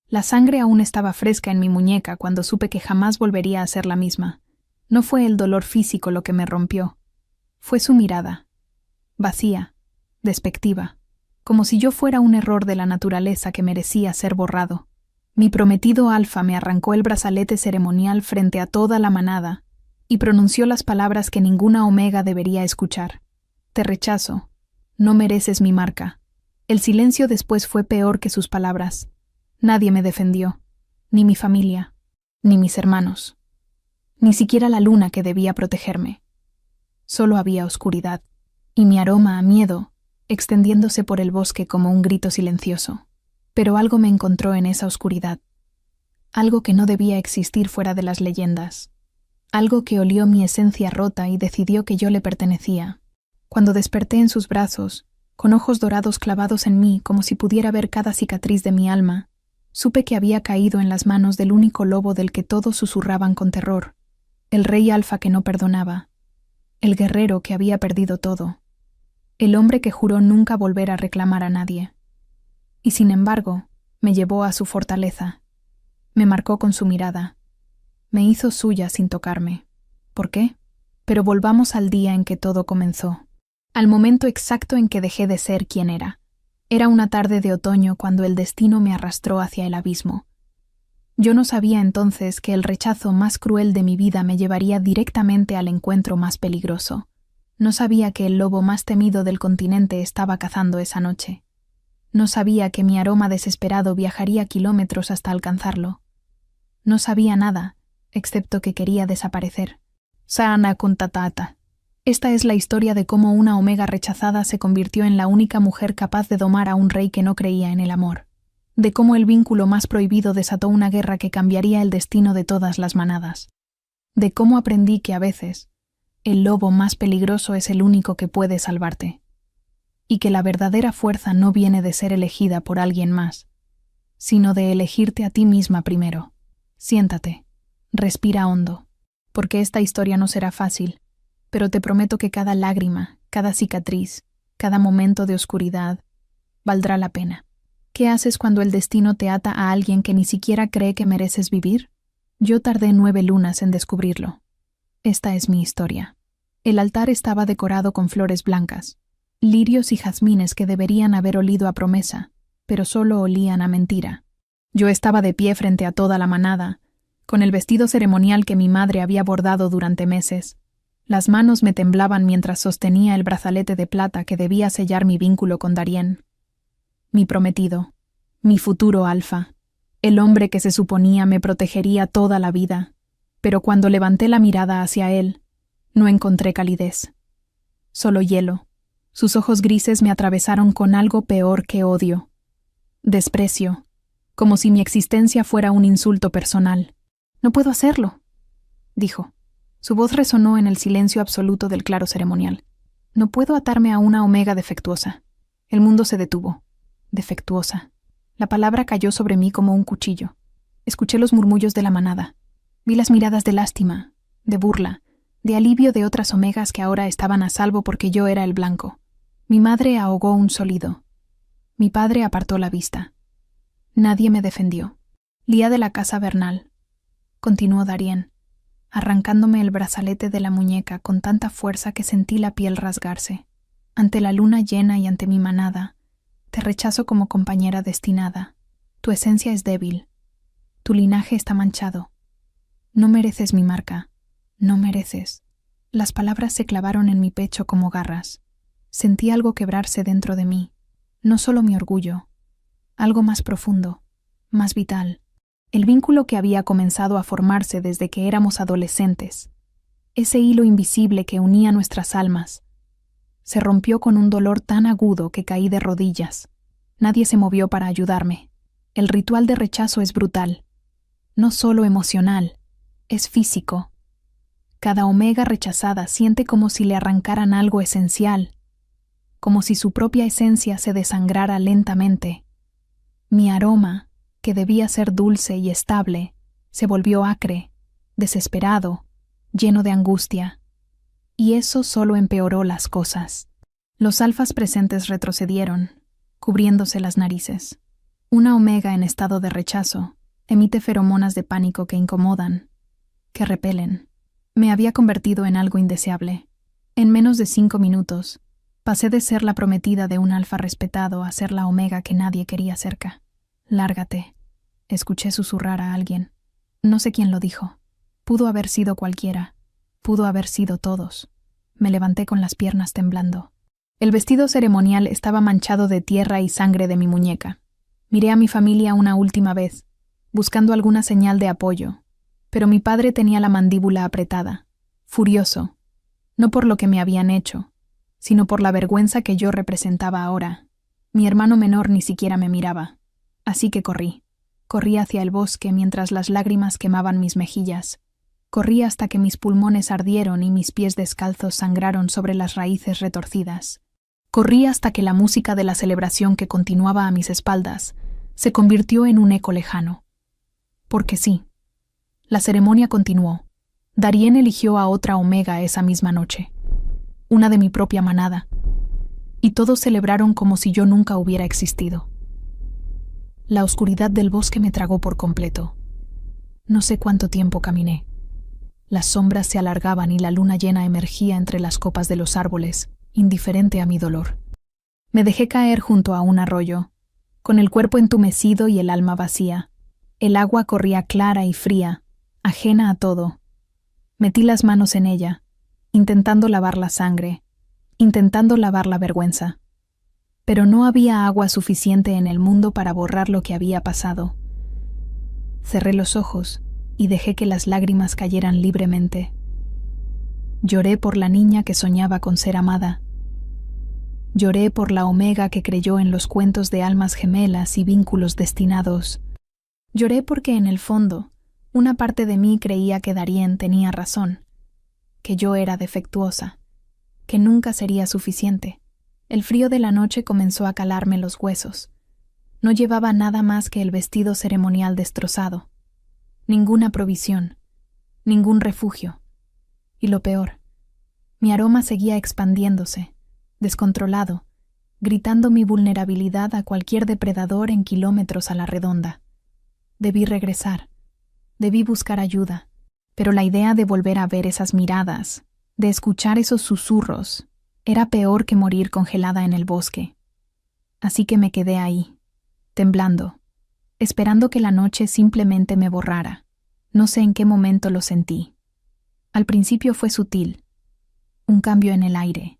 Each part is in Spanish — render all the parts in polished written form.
La sangre aún estaba fresca en mi muñeca cuando supe que jamás volvería a ser la misma. No fue el dolor físico lo que me rompió. Fue su mirada. Vacía, despectiva, como si yo fuera un error de la naturaleza que merecía ser borrado. Mi prometido Alfa me arrancó el brazalete ceremonial frente a toda la manada y pronunció las palabras que ninguna Omega debería escuchar. Te rechazo. No mereces mi marca. El silencio después fue peor que sus palabras. Nadie me defendió, ni mi familia, ni mis hermanos, ni siquiera la luna que debía protegerme. Solo había oscuridad, y mi aroma a miedo, extendiéndose por el bosque como un grito silencioso. Pero algo me encontró en esa oscuridad, algo que no debía existir fuera de las leyendas, algo que olió mi esencia rota y decidió que yo le pertenecía. Cuando desperté en sus brazos, con ojos dorados clavados en mí como si pudiera ver cada cicatriz de mi alma, supe que había caído en las manos del único lobo del que todos susurraban con terror, el rey Alfa que no perdonaba, el guerrero que había perdido todo, el hombre que juró nunca volver a reclamar a nadie. Y sin embargo, me llevó a su fortaleza, me marcó con su mirada, me hizo suya sin tocarme. ¿Por qué? Pero volvamos al día en que todo comenzó, al momento exacto en que dejé de ser quien era. Era una tarde de otoño cuando el destino me arrastró hacia el abismo. Yo no sabía entonces que el rechazo más cruel de mi vida me llevaría directamente al encuentro más peligroso. No sabía que el lobo más temido del continente estaba cazando esa noche. No sabía que mi aroma desesperado viajaría kilómetros hasta alcanzarlo. No sabía nada, excepto que quería desaparecer. Saana Kuntatata. Esta es la historia de cómo una Omega rechazada se convirtió en la única mujer capaz de domar a un rey que no creía en el amor. De cómo el vínculo más prohibido desató una guerra que cambiaría el destino de todas las manadas. De cómo aprendí que a veces, el lobo más peligroso es el único que puede salvarte. Y que la verdadera fuerza no viene de ser elegida por alguien más, sino de elegirte a ti misma primero. Siéntate, respira hondo, porque esta historia no será fácil, pero te prometo que cada lágrima, cada cicatriz, cada momento de oscuridad, valdrá la pena. ¿Qué haces cuando el destino te ata a alguien que ni siquiera cree que mereces vivir? Yo tardé 9 lunas en descubrirlo. Esta es mi historia. El altar estaba decorado con flores blancas, lirios y jazmines que deberían haber olido a promesa, pero solo olían a mentira. Yo estaba de pie frente a toda la manada, con el vestido ceremonial que mi madre había bordado durante meses. Las manos me temblaban mientras sostenía el brazalete de plata que debía sellar mi vínculo con Darien. Mi prometido, mi futuro Alfa, el hombre que se suponía me protegería toda la vida, pero cuando levanté la mirada hacia él, no encontré calidez. Solo hielo. Sus ojos grises me atravesaron con algo peor que odio. Desprecio, como si mi existencia fuera un insulto personal. «No puedo hacerlo», dijo. Su voz resonó en el silencio absoluto del claro ceremonial. «No puedo atarme a una Omega defectuosa». El mundo se detuvo. Defectuosa. La palabra cayó sobre mí como un cuchillo. Escuché los murmullos de la manada. Vi las miradas de lástima, de burla, de alivio de otras Omegas que ahora estaban a salvo porque yo era el blanco. Mi madre ahogó un solido. Mi padre apartó la vista. Nadie me defendió. Lía de la casa Bernal. Continuó Darien, arrancándome el brazalete de la muñeca con tanta fuerza que sentí la piel rasgarse. Ante la luna llena y ante mi manada, te rechazo como compañera destinada. Tu esencia es débil. Tu linaje está manchado. No mereces mi marca. No mereces. Las palabras se clavaron en mi pecho como garras. Sentí algo quebrarse dentro de mí. No solo mi orgullo. Algo más profundo, más vital. El vínculo que había comenzado a formarse desde que éramos adolescentes. Ese hilo invisible que unía nuestras almas. Se rompió con un dolor tan agudo que caí de rodillas. Nadie se movió para ayudarme. El ritual de rechazo es brutal. No solo emocional, es físico. Cada Omega rechazada siente como si le arrancaran algo esencial, como si su propia esencia se desangrara lentamente. Mi aroma, que debía ser dulce y estable, se volvió acre, desesperado, lleno de angustia. Y eso solo empeoró las cosas. Los alfas presentes retrocedieron, cubriéndose las narices. Una omega en estado de rechazo emite feromonas de pánico que incomodan, que repelen. Me había convertido en algo indeseable. En menos de 5 minutos, pasé de ser la prometida de un alfa respetado a ser la omega que nadie quería cerca. «Lárgate», escuché susurrar a alguien. No sé quién lo dijo. Pudo haber sido cualquiera. Pudo haber sido todos. Me levanté con las piernas temblando. El vestido ceremonial estaba manchado de tierra y sangre de mi muñeca. Miré a mi familia una última vez, buscando alguna señal de apoyo, pero mi padre tenía la mandíbula apretada, furioso, no por lo que me habían hecho, sino por la vergüenza que yo representaba ahora. Mi hermano menor ni siquiera me miraba, así que corrí. Corrí hacia el bosque mientras las lágrimas quemaban mis mejillas. Corrí hasta que mis pulmones ardieron y mis pies descalzos sangraron sobre las raíces retorcidas. Corrí hasta que la música de la celebración que continuaba a mis espaldas se convirtió en un eco lejano. Porque sí, la ceremonia continuó. Darien eligió a otra omega esa misma noche, una de mi propia manada, y todos celebraron como si yo nunca hubiera existido. La oscuridad del bosque me tragó por completo. No sé cuánto tiempo caminé. Las sombras se alargaban y la luna llena emergía entre las copas de los árboles, indiferente a mi dolor. Me dejé caer junto a un arroyo, con el cuerpo entumecido y el alma vacía. El agua corría clara y fría, ajena a todo. Metí las manos en ella, intentando lavar la sangre, intentando lavar la vergüenza. Pero no había agua suficiente en el mundo para borrar lo que había pasado. Cerré los ojos y dejé que las lágrimas cayeran libremente. Lloré por la niña que soñaba con ser amada. Lloré por la omega que creyó en los cuentos de almas gemelas y vínculos destinados. Lloré porque en el fondo, una parte de mí creía que Darien tenía razón, que yo era defectuosa, que nunca sería suficiente. El frío de la noche comenzó a calarme los huesos. No llevaba nada más que el vestido ceremonial destrozado. Ninguna provisión, ningún refugio. Y lo peor, mi aroma seguía expandiéndose, descontrolado, gritando mi vulnerabilidad a cualquier depredador en kilómetros a la redonda. Debí regresar, debí buscar ayuda, pero la idea de volver a ver esas miradas, de escuchar esos susurros, era peor que morir congelada en el bosque. Así que me quedé ahí, temblando, esperando que la noche simplemente me borrara. No sé en qué momento lo sentí. Al principio fue sutil, un cambio en el aire,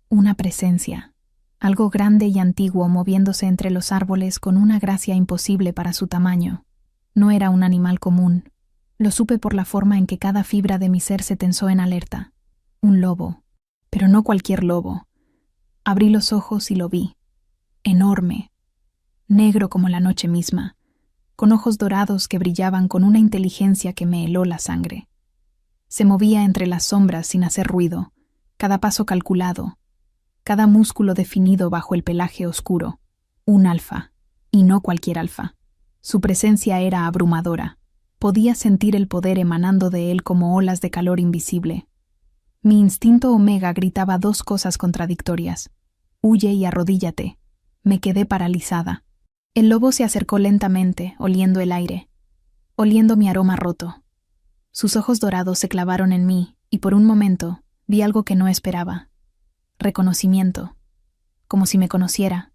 una presencia, algo grande y antiguo moviéndose entre los árboles con una gracia imposible para su tamaño. No era un animal común. Lo supe por la forma en que cada fibra de mi ser se tensó en alerta. Un lobo, pero no cualquier lobo. Abrí los ojos y lo vi, enorme, negro como la noche misma, con ojos dorados que brillaban con una inteligencia que me heló la sangre. Se movía entre las sombras sin hacer ruido, cada paso calculado, cada músculo definido bajo el pelaje oscuro. Un alfa, y no cualquier alfa. Su presencia era abrumadora. Podía sentir el poder emanando de él como olas de calor invisible. Mi instinto omega gritaba dos cosas contradictorias. Huye y arrodíllate. Me quedé paralizada. El lobo se acercó lentamente, oliendo el aire, oliendo mi aroma roto. Sus ojos dorados se clavaron en mí, y por un momento vi algo que no esperaba. Reconocimiento. Como si me conociera,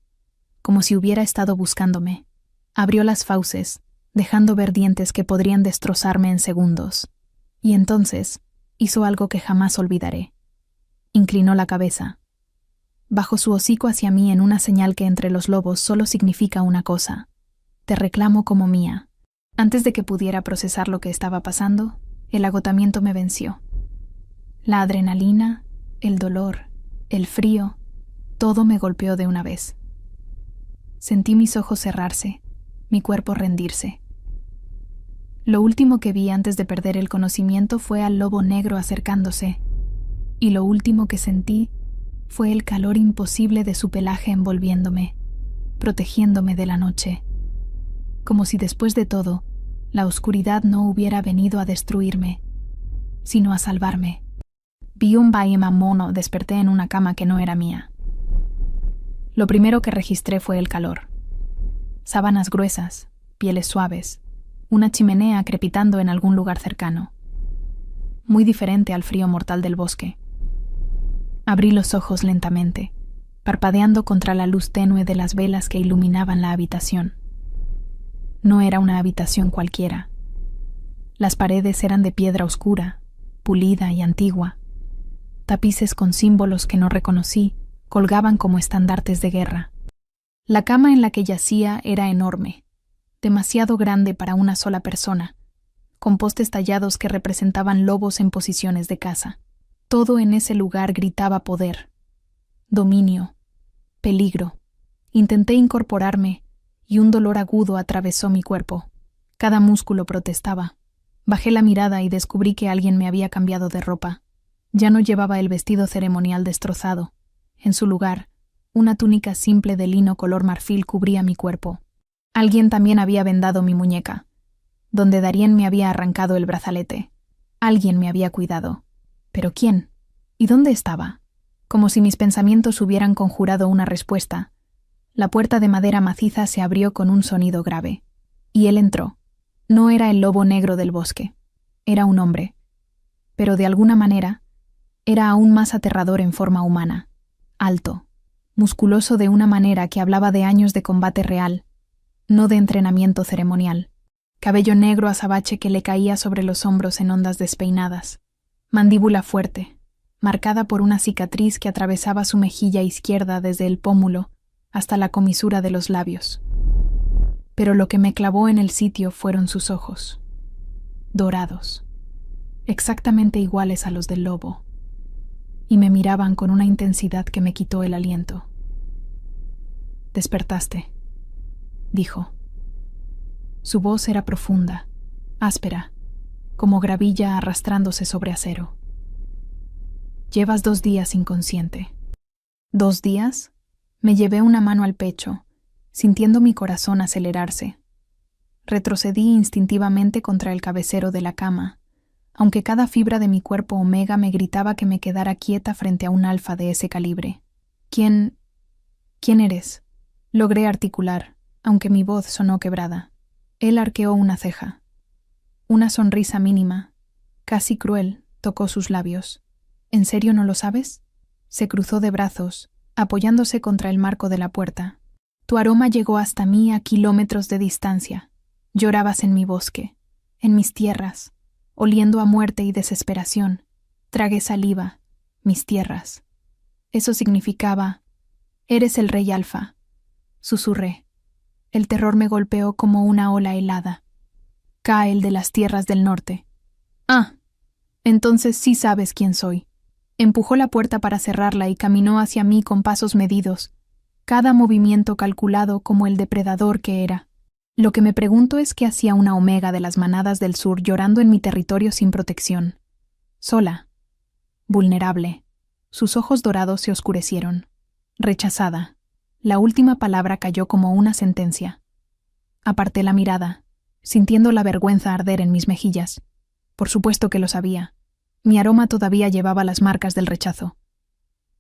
como si hubiera estado buscándome. Abrió las fauces, dejando ver dientes que podrían destrozarme en segundos. Y entonces hizo algo que jamás olvidaré. Inclinó la cabeza. Bajó su hocico hacia mí en una señal que entre los lobos solo significa una cosa. Te reclamo como mía. Antes de que pudiera procesar lo que estaba pasando, el agotamiento me venció. La adrenalina, el dolor, el frío, todo me golpeó de una vez. Sentí mis ojos cerrarse, mi cuerpo rendirse. Lo último que vi antes de perder el conocimiento fue al lobo negro acercándose, y lo último que sentí fue el calor imposible de su pelaje envolviéndome, protegiéndome de la noche, como si después de todo, la oscuridad no hubiera venido a destruirme, sino a salvarme. Vi un Baima mono, desperté en una cama que no era mía. Lo primero que registré fue el calor. sábanas gruesas, pieles suaves, una chimenea crepitando en algún lugar cercano. Muy diferente al frío mortal del bosque. Abrí los ojos lentamente, parpadeando contra la luz tenue de las velas que iluminaban la habitación. No era una habitación cualquiera. Las paredes eran de piedra oscura, pulida y antigua. Tapices con símbolos que no reconocí colgaban como estandartes de guerra. La cama en la que yacía era enorme, demasiado grande para una sola persona, con postes tallados que representaban lobos en posiciones de caza. Todo en ese lugar gritaba poder, dominio, peligro. Intenté incorporarme y un dolor agudo atravesó mi cuerpo. Cada músculo protestaba. Bajé la mirada y descubrí que alguien me había cambiado de ropa. Ya no llevaba el vestido ceremonial destrozado. En su lugar, una túnica simple de lino color marfil cubría mi cuerpo. Alguien también había vendado mi muñeca, donde Darien me había arrancado el brazalete. Alguien me había cuidado. ¿Pero quién? ¿Y dónde estaba? Como si mis pensamientos hubieran conjurado una respuesta. La puerta de madera maciza se abrió con un sonido grave. Y él entró. No era el lobo negro del bosque. Era un hombre. Pero de alguna manera, era aún más aterrador en forma humana. Alto, musculoso de una manera que hablaba de años de combate real, no de entrenamiento ceremonial. Cabello negro azabache que le caía sobre los hombros en ondas despeinadas. Mandíbula fuerte, marcada por una cicatriz que atravesaba su mejilla izquierda desde el pómulo hasta la comisura de los labios. Pero lo que me clavó en el sitio fueron sus ojos, dorados, exactamente iguales a los del lobo, y me miraban con una intensidad que me quitó el aliento. «Despertaste», dijo. Su voz era profunda, áspera, como gravilla arrastrándose sobre acero. «Llevas 2 días inconsciente». ¿2 días? Me llevé una mano al pecho, sintiendo mi corazón acelerarse. Retrocedí instintivamente contra el cabecero de la cama, aunque cada fibra de mi cuerpo omega me gritaba que me quedara quieta frente a un alfa de ese calibre. ¿Quién eres?», logré articular, aunque mi voz sonó quebrada. Él arqueó una ceja. Una sonrisa mínima, casi cruel, tocó sus labios. «¿En serio no lo sabes?». Se cruzó de brazos, apoyándose contra el marco de la puerta. «Tu aroma llegó hasta mí a kilómetros de distancia. Llorabas en mi bosque, en mis tierras, oliendo a muerte y desesperación. Tragué saliva, mis tierras. Eso significaba, eres el rey alfa». Susurré. El terror me golpeó como una ola helada. «Cael de las tierras del norte». «Ah, entonces sí sabes quién soy». Empujó la puerta para cerrarla y caminó hacia mí con pasos medidos, cada movimiento calculado como el depredador que era. Lo que me pregunto es qué hacía una omega de las manadas del sur llorando en mi territorio sin protección. Sola. Vulnerable. Sus ojos dorados se oscurecieron. Rechazada. La última palabra cayó como una sentencia. Aparté la mirada, sintiendo la vergüenza arder en mis mejillas. Por supuesto que lo sabía. Mi aroma todavía llevaba las marcas del rechazo.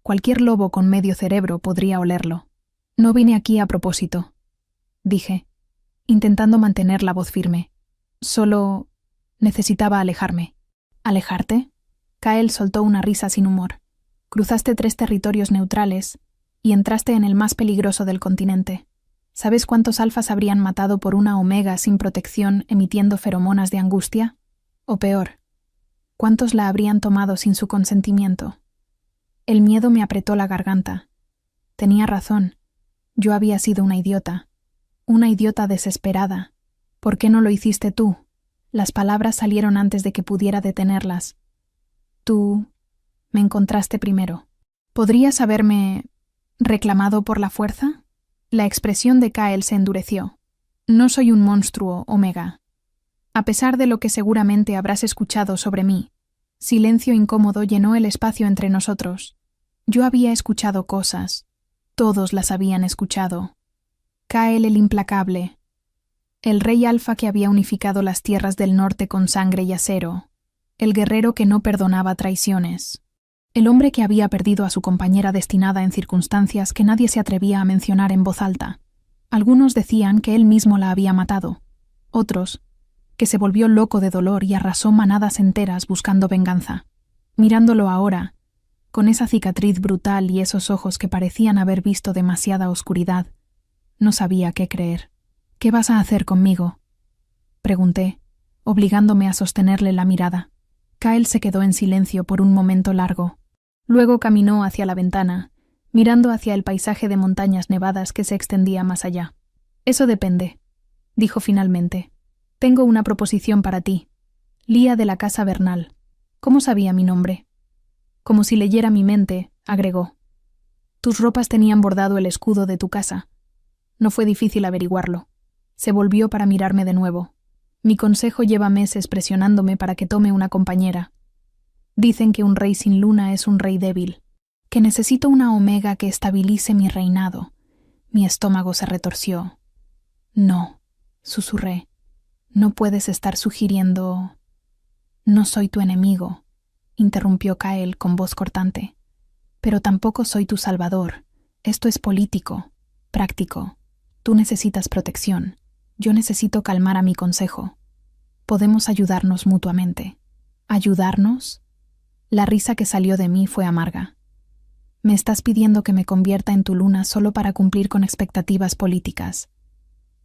Cualquier lobo con medio cerebro podría olerlo. «No vine aquí a propósito», dije, intentando mantener la voz firme. «Solo necesitaba alejarme». «¿Alejarte?». Cael soltó una risa sin humor. «Cruzaste 3 territorios neutrales y entraste en el más peligroso del continente. ¿Sabes cuántos alfas habrían matado por una omega sin protección emitiendo feromonas de angustia? O peor, ¿cuántos la habrían tomado sin su consentimiento?». El miedo me apretó la garganta. Tenía razón. Yo había sido una idiota desesperada. «¿Por qué no lo hiciste tú?». Las palabras salieron antes de que pudiera detenerlas. «Tú me encontraste primero. ¿Podrías haberme reclamado por la fuerza?». La expresión de Cael se endureció. «No soy un monstruo, Omega. A pesar de lo que seguramente habrás escuchado sobre mí». Silencio incómodo llenó el espacio entre nosotros. Yo había escuchado cosas. Todos las habían escuchado. Cael el implacable. El rey alfa que había unificado las tierras del norte con sangre y acero. El guerrero que no perdonaba traiciones. El hombre que había perdido a su compañera destinada en circunstancias que nadie se atrevía a mencionar en voz alta. Algunos decían que él mismo la había matado, otros, que se volvió loco de dolor y arrasó manadas enteras buscando venganza. Mirándolo ahora, con esa cicatriz brutal y esos ojos que parecían haber visto demasiada oscuridad, no sabía qué creer. «¿Qué vas a hacer conmigo?», pregunté, obligándome a sostenerle la mirada. Kyle se quedó en silencio por un momento largo. Luego caminó hacia la ventana, mirando hacia el paisaje de montañas nevadas que se extendía más allá. «Eso depende», dijo finalmente. «Tengo una proposición para ti. Lía de la casa Bernal». ¿Cómo sabía mi nombre? Como si leyera mi mente, agregó. «Tus ropas tenían bordado el escudo de tu casa». No fue difícil averiguarlo. Se volvió para mirarme de nuevo. «Mi consejo lleva meses presionándome para que tome una compañera. Dicen que un rey sin luna es un rey débil, que necesito una omega que estabilice mi reinado». Mi estómago se retorció. «No», susurré. «No puedes estar sugiriendo...». «No soy tu enemigo», interrumpió Kyle con voz cortante. «Pero tampoco soy tu salvador. Esto es político, práctico. Tú necesitas protección. Yo necesito calmar a mi consejo. Podemos ayudarnos mutuamente». ¿Ayudarnos? La risa que salió de mí fue amarga. «Me estás pidiendo que me convierta en tu luna solo para cumplir con expectativas políticas.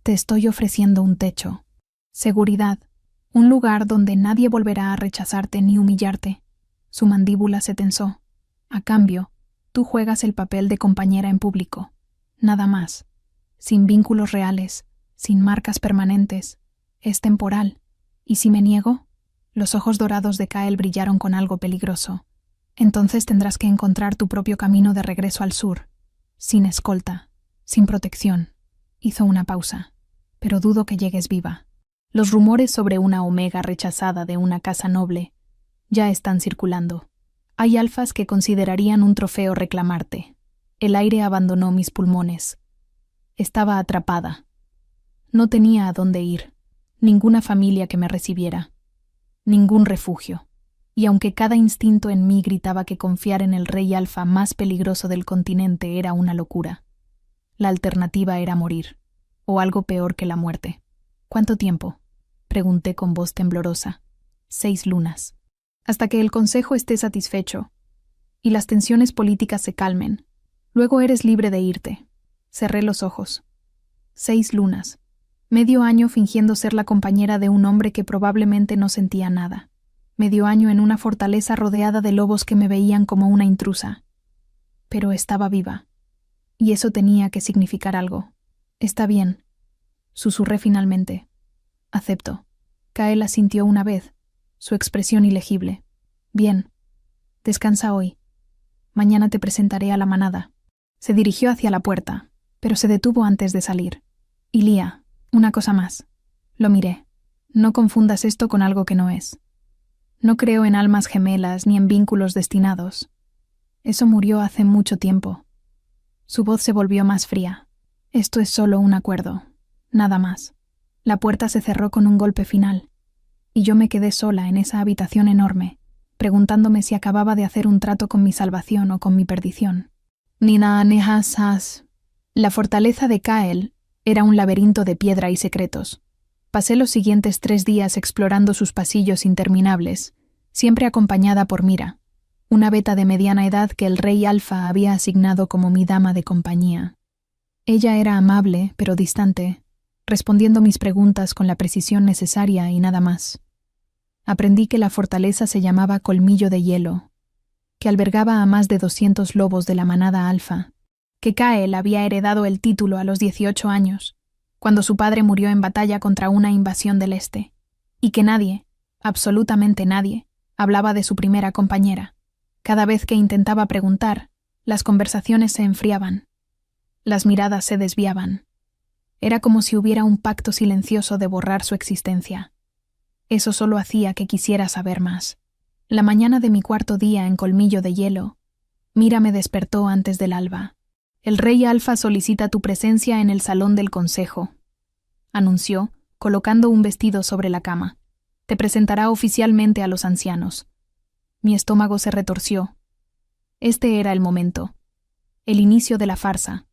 Te estoy ofreciendo un techo, seguridad, un lugar donde nadie volverá a rechazarte ni humillarte». Su mandíbula se tensó. «A cambio, tú juegas el papel de compañera en público. Nada más. Sin vínculos reales, sin marcas permanentes. Es temporal. ¿Y si me niego?». Los ojos dorados de Kyle brillaron con algo peligroso. «Entonces tendrás que encontrar tu propio camino de regreso al sur. Sin escolta, sin protección». Hizo una pausa. «Pero dudo que llegues viva. Los rumores sobre una omega rechazada de una casa noble ya están circulando. Hay alfas que considerarían un trofeo reclamarte». El aire abandonó mis pulmones. Estaba atrapada. No tenía a dónde ir, ninguna familia que me recibiera, ningún refugio. Y aunque cada instinto en mí gritaba que confiar en el rey alfa más peligroso del continente era una locura, la alternativa era morir, o algo peor que la muerte. «¿Cuánto tiempo?», pregunté con voz temblorosa. 6 lunas. «Hasta que el consejo esté satisfecho y las tensiones políticas se calmen. Luego eres libre de irte». Cerré los ojos. 6 lunas. Medio año fingiendo ser la compañera de un hombre que probablemente no sentía nada. Medio año en una fortaleza rodeada de lobos que me veían como una intrusa. Pero estaba viva. Y eso tenía que significar algo. «Está bien», susurré finalmente. «Acepto». Kyle asintió una vez, su expresión ilegible. «Bien. Descansa hoy. Mañana te presentaré a la manada». Se dirigió hacia la puerta, pero se detuvo antes de salir. «Y Lía, una cosa más». Lo miré. «No confundas esto con algo que no es. No creo en almas gemelas ni en vínculos destinados. Eso murió hace mucho tiempo». Su voz se volvió más fría. «Esto es solo un acuerdo. Nada más». La puerta se cerró con un golpe final, y yo me quedé sola en esa habitación enorme, preguntándome si acababa de hacer un trato con mi salvación o con mi perdición. Nina Nehasas. La fortaleza de Kyle era un laberinto de piedra y secretos. Pasé los siguientes 3 días explorando sus pasillos interminables, siempre acompañada por Mira, una beta de mediana edad que el rey Alfa había asignado como mi dama de compañía. Ella era amable, pero distante, respondiendo mis preguntas con la precisión necesaria y nada más. Aprendí que la fortaleza se llamaba Colmillo de Hielo, que albergaba a más de 200 lobos de la manada alfa, que Kyle había heredado el título a los 18 años, cuando su padre murió en batalla contra una invasión del Este, y que nadie, absolutamente nadie, hablaba de su primera compañera. Cada vez que intentaba preguntar, las conversaciones se enfriaban, las miradas se desviaban. Era como si hubiera un pacto silencioso de borrar su existencia. Eso solo hacía que quisiera saber más. La mañana de mi 4.º día en Colmillo de Hielo, Mira me despertó antes del alba. «El rey Alfa solicita tu presencia en el salón del consejo», anunció, colocando un vestido sobre la cama. «Te presentará oficialmente a los ancianos». Mi estómago se retorció. Este era el momento. El inicio de la farsa.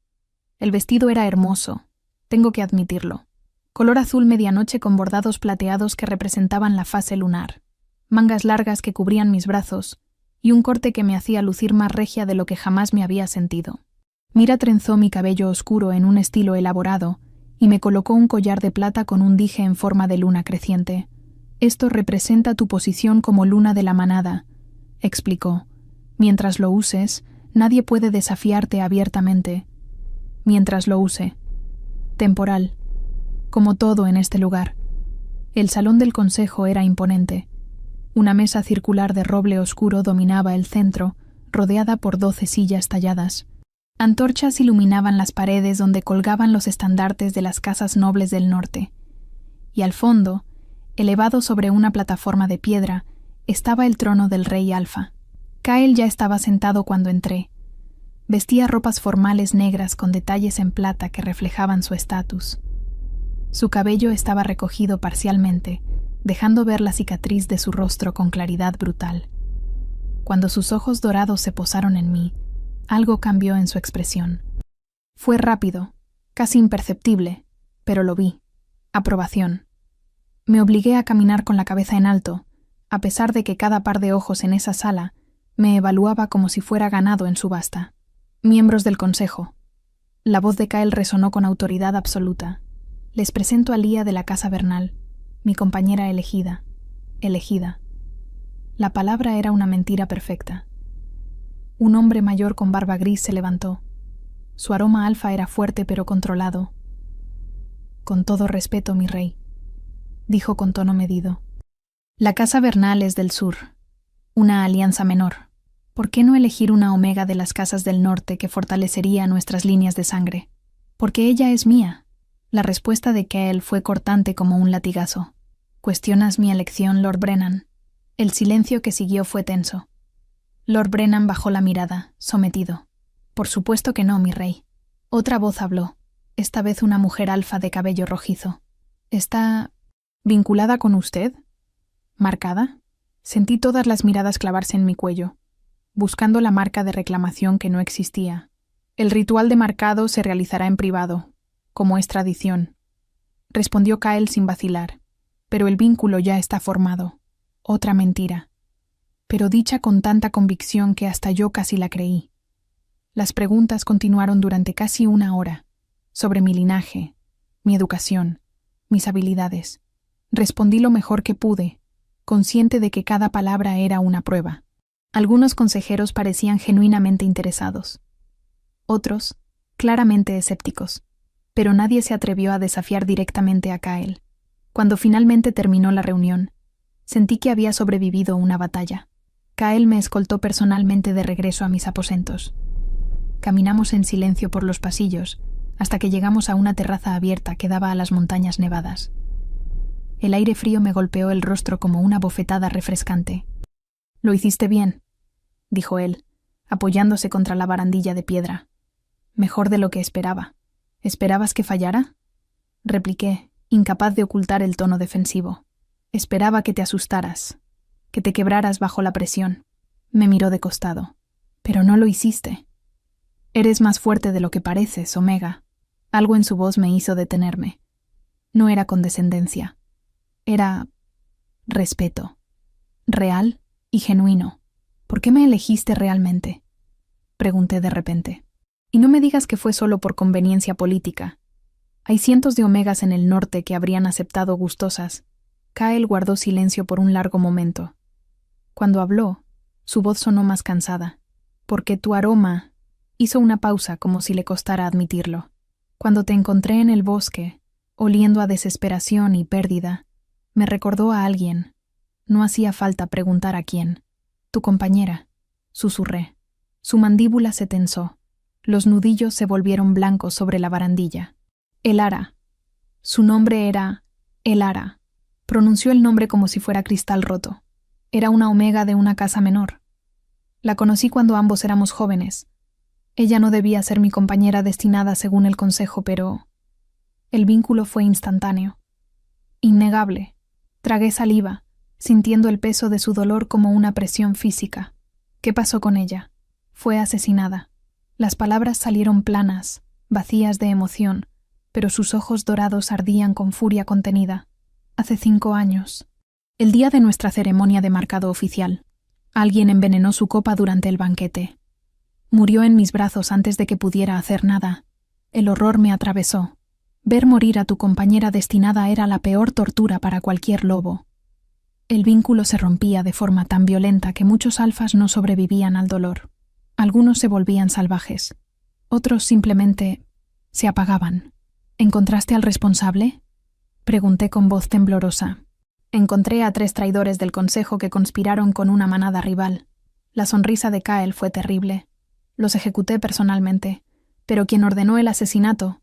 El vestido era hermoso, tengo que admitirlo. Color azul medianoche con bordados plateados que representaban la fase lunar, mangas largas que cubrían mis brazos y un corte que me hacía lucir más regia de lo que jamás me había sentido. Mira trenzó mi cabello oscuro en un estilo elaborado y me colocó un collar de plata con un dije en forma de luna creciente. Esto representa tu posición como luna de la manada, explicó. Mientras lo uses, nadie puede desafiarte abiertamente. Mientras lo use. Temporal. Como todo en este lugar. El salón del consejo era imponente. Una mesa circular de roble oscuro dominaba el centro, rodeada por 12 sillas talladas. Antorchas iluminaban las paredes donde colgaban los estandartes de las casas nobles del norte. Y al fondo, elevado sobre una plataforma de piedra, estaba el trono del rey Alfa. Kyle ya estaba sentado cuando entré. Vestía ropas formales negras con detalles en plata que reflejaban su estatus. Su cabello estaba recogido parcialmente, dejando ver la cicatriz de su rostro con claridad brutal. Cuando sus ojos dorados se posaron en mí, algo cambió en su expresión. Fue rápido, casi imperceptible, pero lo vi. Aprobación. Me obligué a caminar con la cabeza en alto, a pesar de que cada par de ojos en esa sala me evaluaba como si fuera ganado en subasta. Miembros del consejo. La voz de Kyle resonó con autoridad absoluta. Les presento a Lía de la Casa Bernal, mi compañera elegida. Elegida. La palabra era una mentira perfecta. Un hombre mayor con barba gris se levantó. Su aroma alfa era fuerte pero controlado. Con todo respeto, mi rey, dijo con tono medido. La Casa Bernal es del sur, una alianza menor. ¿Por qué no elegir una omega de las casas del norte que fortalecería nuestras líneas de sangre? Porque ella es mía. La respuesta de Kyle fue cortante como un latigazo. ¿Cuestionas mi elección, Lord Brennan? El silencio que siguió fue tenso. Lord Brennan bajó la mirada, sometido. Por supuesto que no, mi rey. Otra voz habló, esta vez una mujer alfa de cabello rojizo. ¿Está vinculada con usted? ¿Marcada? Sentí todas las miradas clavarse en mi cuello, buscando la marca de reclamación que no existía. El ritual de marcado se realizará en privado, como es tradición, respondió Kyle sin vacilar. Pero el vínculo ya está formado. Otra mentira. Pero dicha con tanta convicción que hasta yo casi la creí. Las preguntas continuaron durante casi una hora, sobre mi linaje, mi educación, mis habilidades. Respondí lo mejor que pude, consciente de que cada palabra era una prueba. Algunos consejeros parecían genuinamente interesados. Otros, claramente escépticos. Pero nadie se atrevió a desafiar directamente a Kyle. Cuando finalmente terminó la reunión, sentí que había sobrevivido una batalla. Kyle me escoltó personalmente de regreso a mis aposentos. Caminamos en silencio por los pasillos hasta que llegamos a una terraza abierta que daba a las montañas nevadas. El aire frío me golpeó el rostro como una bofetada refrescante. «Lo hiciste bien», dijo él, apoyándose contra la barandilla de piedra. «Mejor de lo que esperaba». «¿Esperabas que fallara?», repliqué, incapaz de ocultar el tono defensivo. «Esperaba que te asustaras, que te quebraras bajo la presión». Me miró de costado. «Pero no lo hiciste». «Eres más fuerte de lo que pareces, Omega». Algo en su voz me hizo detenerme. No era condescendencia. Era respeto. Real y genuino. «¿Por qué me elegiste realmente?», pregunté de repente. «Y no me digas que fue solo por conveniencia política. Hay cientos de omegas en el norte que habrían aceptado gustosas». Kyle guardó silencio por un largo momento. Cuando habló, su voz sonó más cansada. «Porque tu aroma...» Hizo una pausa como si le costara admitirlo. «Cuando te encontré en el bosque, oliendo a desesperación y pérdida, me recordó a alguien. No hacía falta preguntar a quién. Tu compañera», susurré. Su mandíbula se tensó. Los nudillos se volvieron blancos sobre la barandilla. «Elara». Su nombre era Elara. Pronunció el nombre como si fuera cristal roto. Era una omega de una casa menor. La conocí cuando ambos éramos jóvenes. Ella no debía ser mi compañera destinada según el consejo, pero el vínculo fue instantáneo. Innegable. Tragué saliva, sintiendo el peso de su dolor como una presión física. ¿Qué pasó con ella? Fue asesinada. Las palabras salieron planas, vacías de emoción, pero sus ojos dorados ardían con furia contenida. Hace 5 años. El día de nuestra ceremonia de marcado oficial. Alguien envenenó su copa durante el banquete. Murió en mis brazos antes de que pudiera hacer nada. El horror me atravesó. Ver morir a tu compañera destinada era la peor tortura para cualquier lobo. El vínculo se rompía de forma tan violenta que muchos alfas no sobrevivían al dolor. Algunos se volvían salvajes. Otros simplemente se apagaban. ¿Encontraste al responsable? Pregunté con voz temblorosa. Encontré a 3 traidores del consejo que conspiraron con una manada rival. La sonrisa de Kael fue terrible. Los ejecuté personalmente, pero quien ordenó el asesinato,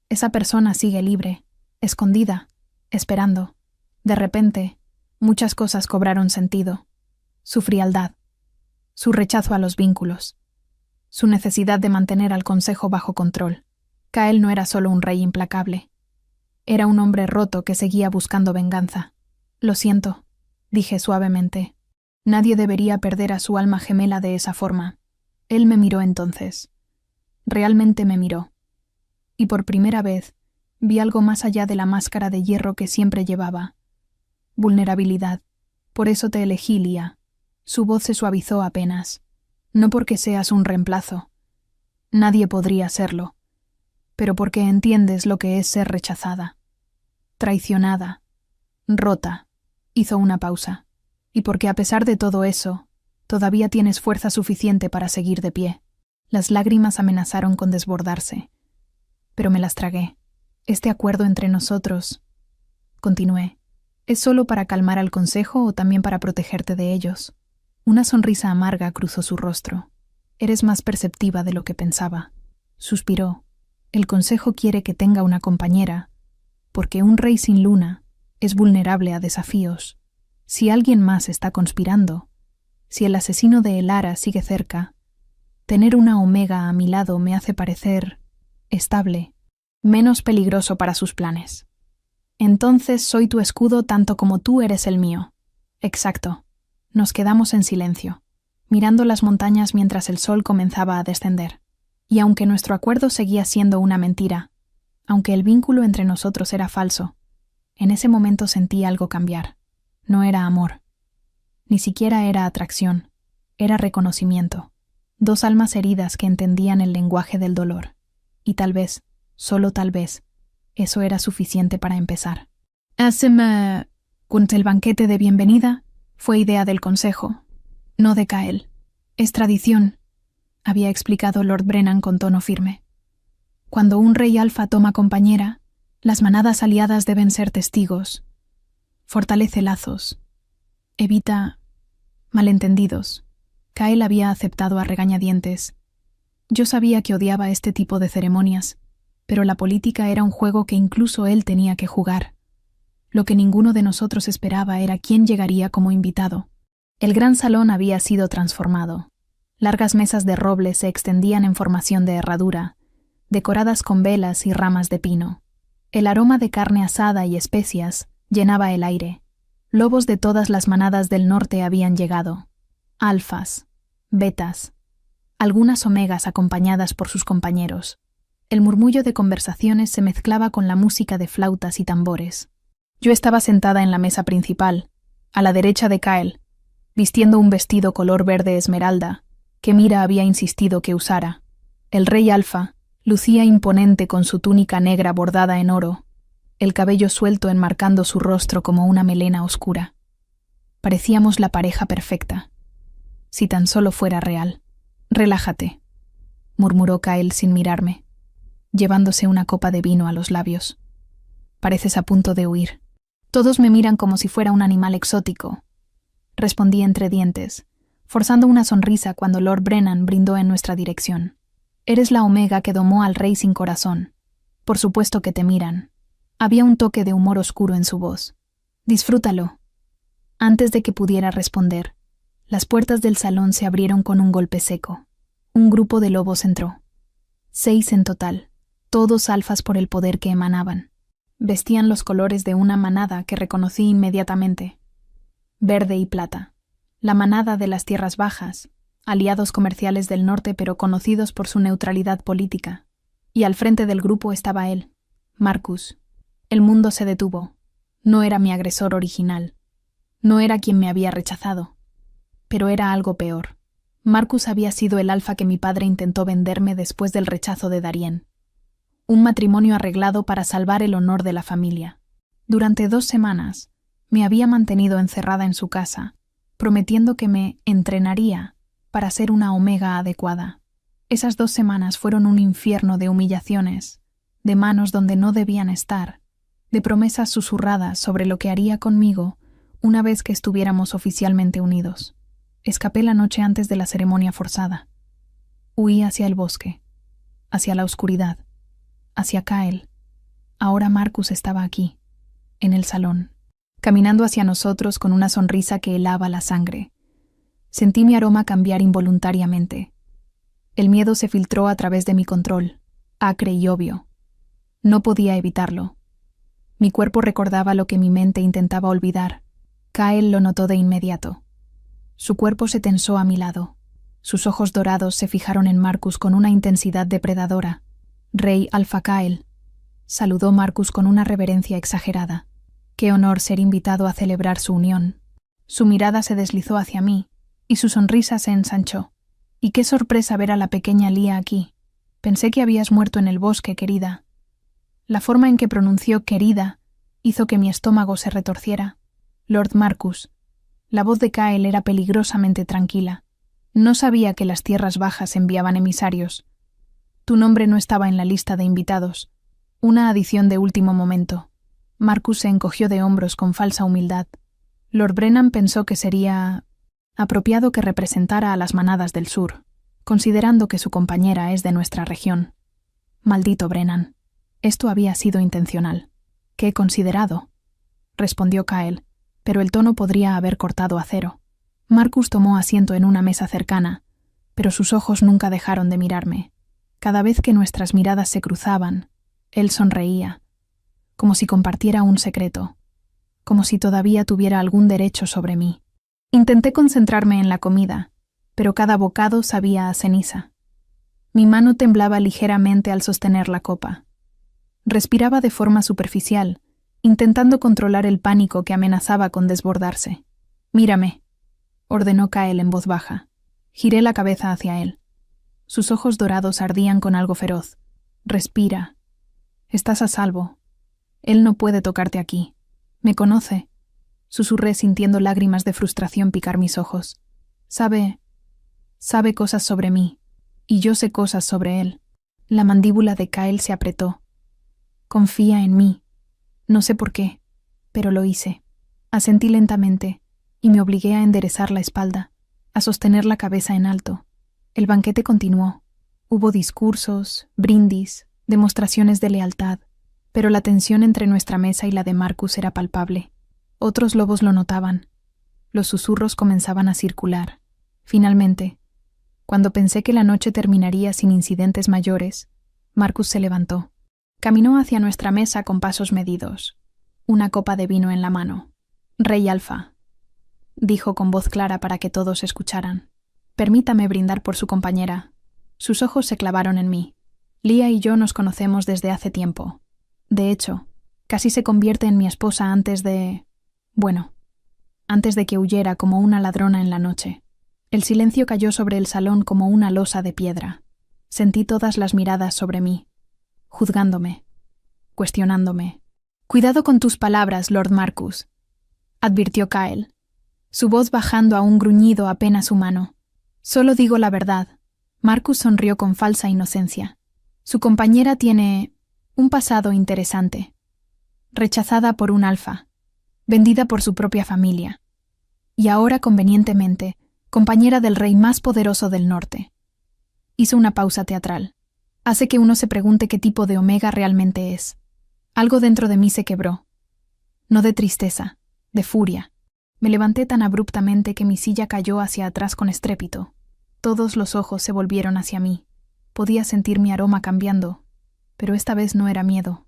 esa persona sigue libre, escondida, esperando. De repente, muchas cosas cobraron sentido. Su frialdad, su rechazo a los vínculos, su necesidad de mantener al consejo bajo control. Kael no era solo un rey implacable. Era un hombre roto que seguía buscando venganza. Lo siento, dije suavemente. Nadie debería perder a su alma gemela de esa forma. Él me miró entonces. Realmente me miró. Y por primera vez vi algo más allá de la máscara de hierro que siempre llevaba. Vulnerabilidad. Por eso te elegí, Lia. Su voz se suavizó apenas. No porque seas un reemplazo. Nadie podría serlo. Pero porque entiendes lo que es ser rechazada. Traicionada. Rota. Hizo una pausa. Y porque a pesar de todo eso, todavía tienes fuerza suficiente para seguir de pie. Las lágrimas amenazaron con desbordarse. Pero me las tragué. Este acuerdo entre nosotros, continué, ¿es solo para calmar al consejo o también para protegerte de ellos? Una sonrisa amarga cruzó su rostro. Eres más perceptiva de lo que pensaba. Suspiró. El consejo quiere que tenga una compañera, porque un rey sin luna es vulnerable a desafíos. Si alguien más está conspirando, si el asesino de Elara sigue cerca, tener una Omega a mi lado me hace parecer estable, menos peligroso para sus planes. Entonces soy tu escudo tanto como tú eres el mío. Exacto. Nos quedamos en silencio, mirando las montañas mientras el sol comenzaba a descender. Y aunque nuestro acuerdo seguía siendo una mentira, aunque el vínculo entre nosotros era falso, en ese momento sentí algo cambiar. No era amor. Ni siquiera era atracción. Era reconocimiento. 2 almas heridas que entendían el lenguaje del dolor. Y tal vez, solo tal vez, eso era suficiente para empezar. Cuando el banquete de bienvenida fue idea del consejo, no de Kael. Es tradición, había explicado Lord Brennan con tono firme. Cuando un rey alfa toma compañera, las manadas aliadas deben ser testigos. Fortalece lazos. Evita malentendidos. Kael había aceptado a regañadientes. Yo sabía que odiaba este tipo de ceremonias, pero la política era un juego que incluso él tenía que jugar. Lo que ninguno de nosotros esperaba era quién llegaría como invitado. El gran salón había sido transformado. Largas mesas de roble se extendían en formación de herradura, decoradas con velas y ramas de pino. El aroma de carne asada y especias llenaba el aire. Lobos de todas las manadas del norte habían llegado. Alfas, betas, algunas omegas acompañadas por sus compañeros. El murmullo de conversaciones se mezclaba con la música de flautas y tambores. Yo estaba sentada en la mesa principal, a la derecha de Kael, vistiendo un vestido color verde esmeralda, que Mira había insistido que usara. El rey alfa lucía imponente con su túnica negra bordada en oro, el cabello suelto enmarcando su rostro como una melena oscura. Parecíamos la pareja perfecta. Si tan solo fuera real. Relájate, murmuró Kael sin mirarme, llevándose una copa de vino a los labios. Pareces a punto de huir. Todos me miran como si fuera un animal exótico, respondí entre dientes, forzando una sonrisa cuando Lord Brennan brindó en nuestra dirección. Eres la Omega que domó al rey sin corazón. Por supuesto que te miran. Había un toque de humor oscuro en su voz. Disfrútalo. Antes de que pudiera responder, las puertas del salón se abrieron con un golpe seco. Un grupo de lobos entró. 6 en total, todos alfas por el poder que emanaban. Vestían los colores de una manada que reconocí inmediatamente. Verde y plata. La manada de las tierras bajas, aliados comerciales del norte pero conocidos por su neutralidad política. Y al frente del grupo estaba él, Marcus. El mundo se detuvo. No era mi agresor original. No era quien me había rechazado. Pero era algo peor. Marcus había sido el alfa que mi padre intentó venderme después del rechazo de Darien. Un matrimonio arreglado para salvar el honor de la familia. Durante 2 semanas me había mantenido encerrada en su casa, prometiendo que me entrenaría para ser una omega adecuada. Esas 2 semanas fueron un infierno de humillaciones, de manos donde no debían estar, de promesas susurradas sobre lo que haría conmigo una vez que estuviéramos oficialmente unidos. Escapé la noche antes de la ceremonia forzada. Huí hacia el bosque, hacia la oscuridad, hacia Kyle. Ahora Marcus estaba aquí, en el salón, caminando hacia nosotros con una sonrisa que helaba la sangre. Sentí mi aroma cambiar involuntariamente. El miedo se filtró a través de mi control, acre y obvio. No podía evitarlo. Mi cuerpo recordaba lo que mi mente intentaba olvidar. Kyle lo notó de inmediato. Su cuerpo se tensó a mi lado. Sus ojos dorados se fijaron en Marcus con una intensidad depredadora. Rey Alpha Kyle. Saludó Marcus con una reverencia exagerada. Qué honor ser invitado a celebrar su unión. Su mirada se deslizó hacia mí, y su sonrisa se ensanchó. Y qué sorpresa ver a la pequeña Lia aquí. Pensé que habías muerto en el bosque, querida. La forma en que pronunció querida hizo que mi estómago se retorciera. Lord Marcus. La voz de Kyle era peligrosamente tranquila. No sabía que las tierras bajas enviaban emisarios. Tu nombre no estaba en la lista de invitados. Una adición de último momento. Marcus se encogió de hombros con falsa humildad. Lord Brennan pensó que sería apropiado que representara a las manadas del sur, considerando que su compañera es de nuestra región. Maldito Brennan. Esto había sido intencional. ¿Qué he considerado? Respondió Kyle, pero el tono podría haber cortado a cero. Marcus tomó asiento en una mesa cercana, pero sus ojos nunca dejaron de mirarme. Cada vez que nuestras miradas se cruzaban, él sonreía, como si compartiera un secreto, como si todavía tuviera algún derecho sobre mí. Intenté concentrarme en la comida, pero cada bocado sabía a ceniza. Mi mano temblaba ligeramente al sostener la copa. Respiraba de forma superficial, intentando controlar el pánico que amenazaba con desbordarse. «Mírame», ordenó Kyle en voz baja. Giré la cabeza hacia él. Sus ojos dorados ardían con algo feroz. «Respira. Estás a salvo. Él no puede tocarte aquí. Me conoce», susurré sintiendo lágrimas de frustración picar mis ojos. Sabe cosas sobre mí, y yo sé cosas sobre él». La mandíbula de Kyle se apretó. «Confía en mí». No sé por qué, pero lo hice. Asentí lentamente, y me obligué a enderezar la espalda, a sostener la cabeza en alto. El banquete continuó. Hubo discursos, brindis, demostraciones de lealtad, pero la tensión entre nuestra mesa y la de Marcus era palpable. Otros lobos lo notaban. Los susurros comenzaban a circular. Finalmente, cuando pensé que la noche terminaría sin incidentes mayores, Marcus se levantó. Caminó hacia nuestra mesa con pasos medidos, una copa de vino en la mano. «Rey Alfa», dijo con voz clara para que todos escucharan. «Permítame brindar por su compañera». Sus ojos se clavaron en mí. Lia y yo nos conocemos desde hace tiempo. De hecho, casi se convierte en mi esposa antes de que huyera como una ladrona en la noche. El silencio cayó sobre el salón como una losa de piedra. Sentí todas las miradas sobre mí, juzgándome, cuestionándome. «Cuidado con tus palabras, Lord Marcus», advirtió Kyle, su voz bajando a un gruñido apenas humano. «Solo digo la verdad». Marcus sonrió con falsa inocencia. Su compañera tiene un pasado interesante. Rechazada por un alfa, vendida por su propia familia, y ahora convenientemente compañera del rey más poderoso del norte. Hizo una pausa teatral. Hace que uno se pregunte qué tipo de omega realmente es. Algo dentro de mí se quebró. No de tristeza, de furia. Me levanté tan abruptamente que mi silla cayó hacia atrás con estrépito. Todos los ojos se volvieron hacia mí. Podía sentir mi aroma cambiando, pero esta vez no era miedo.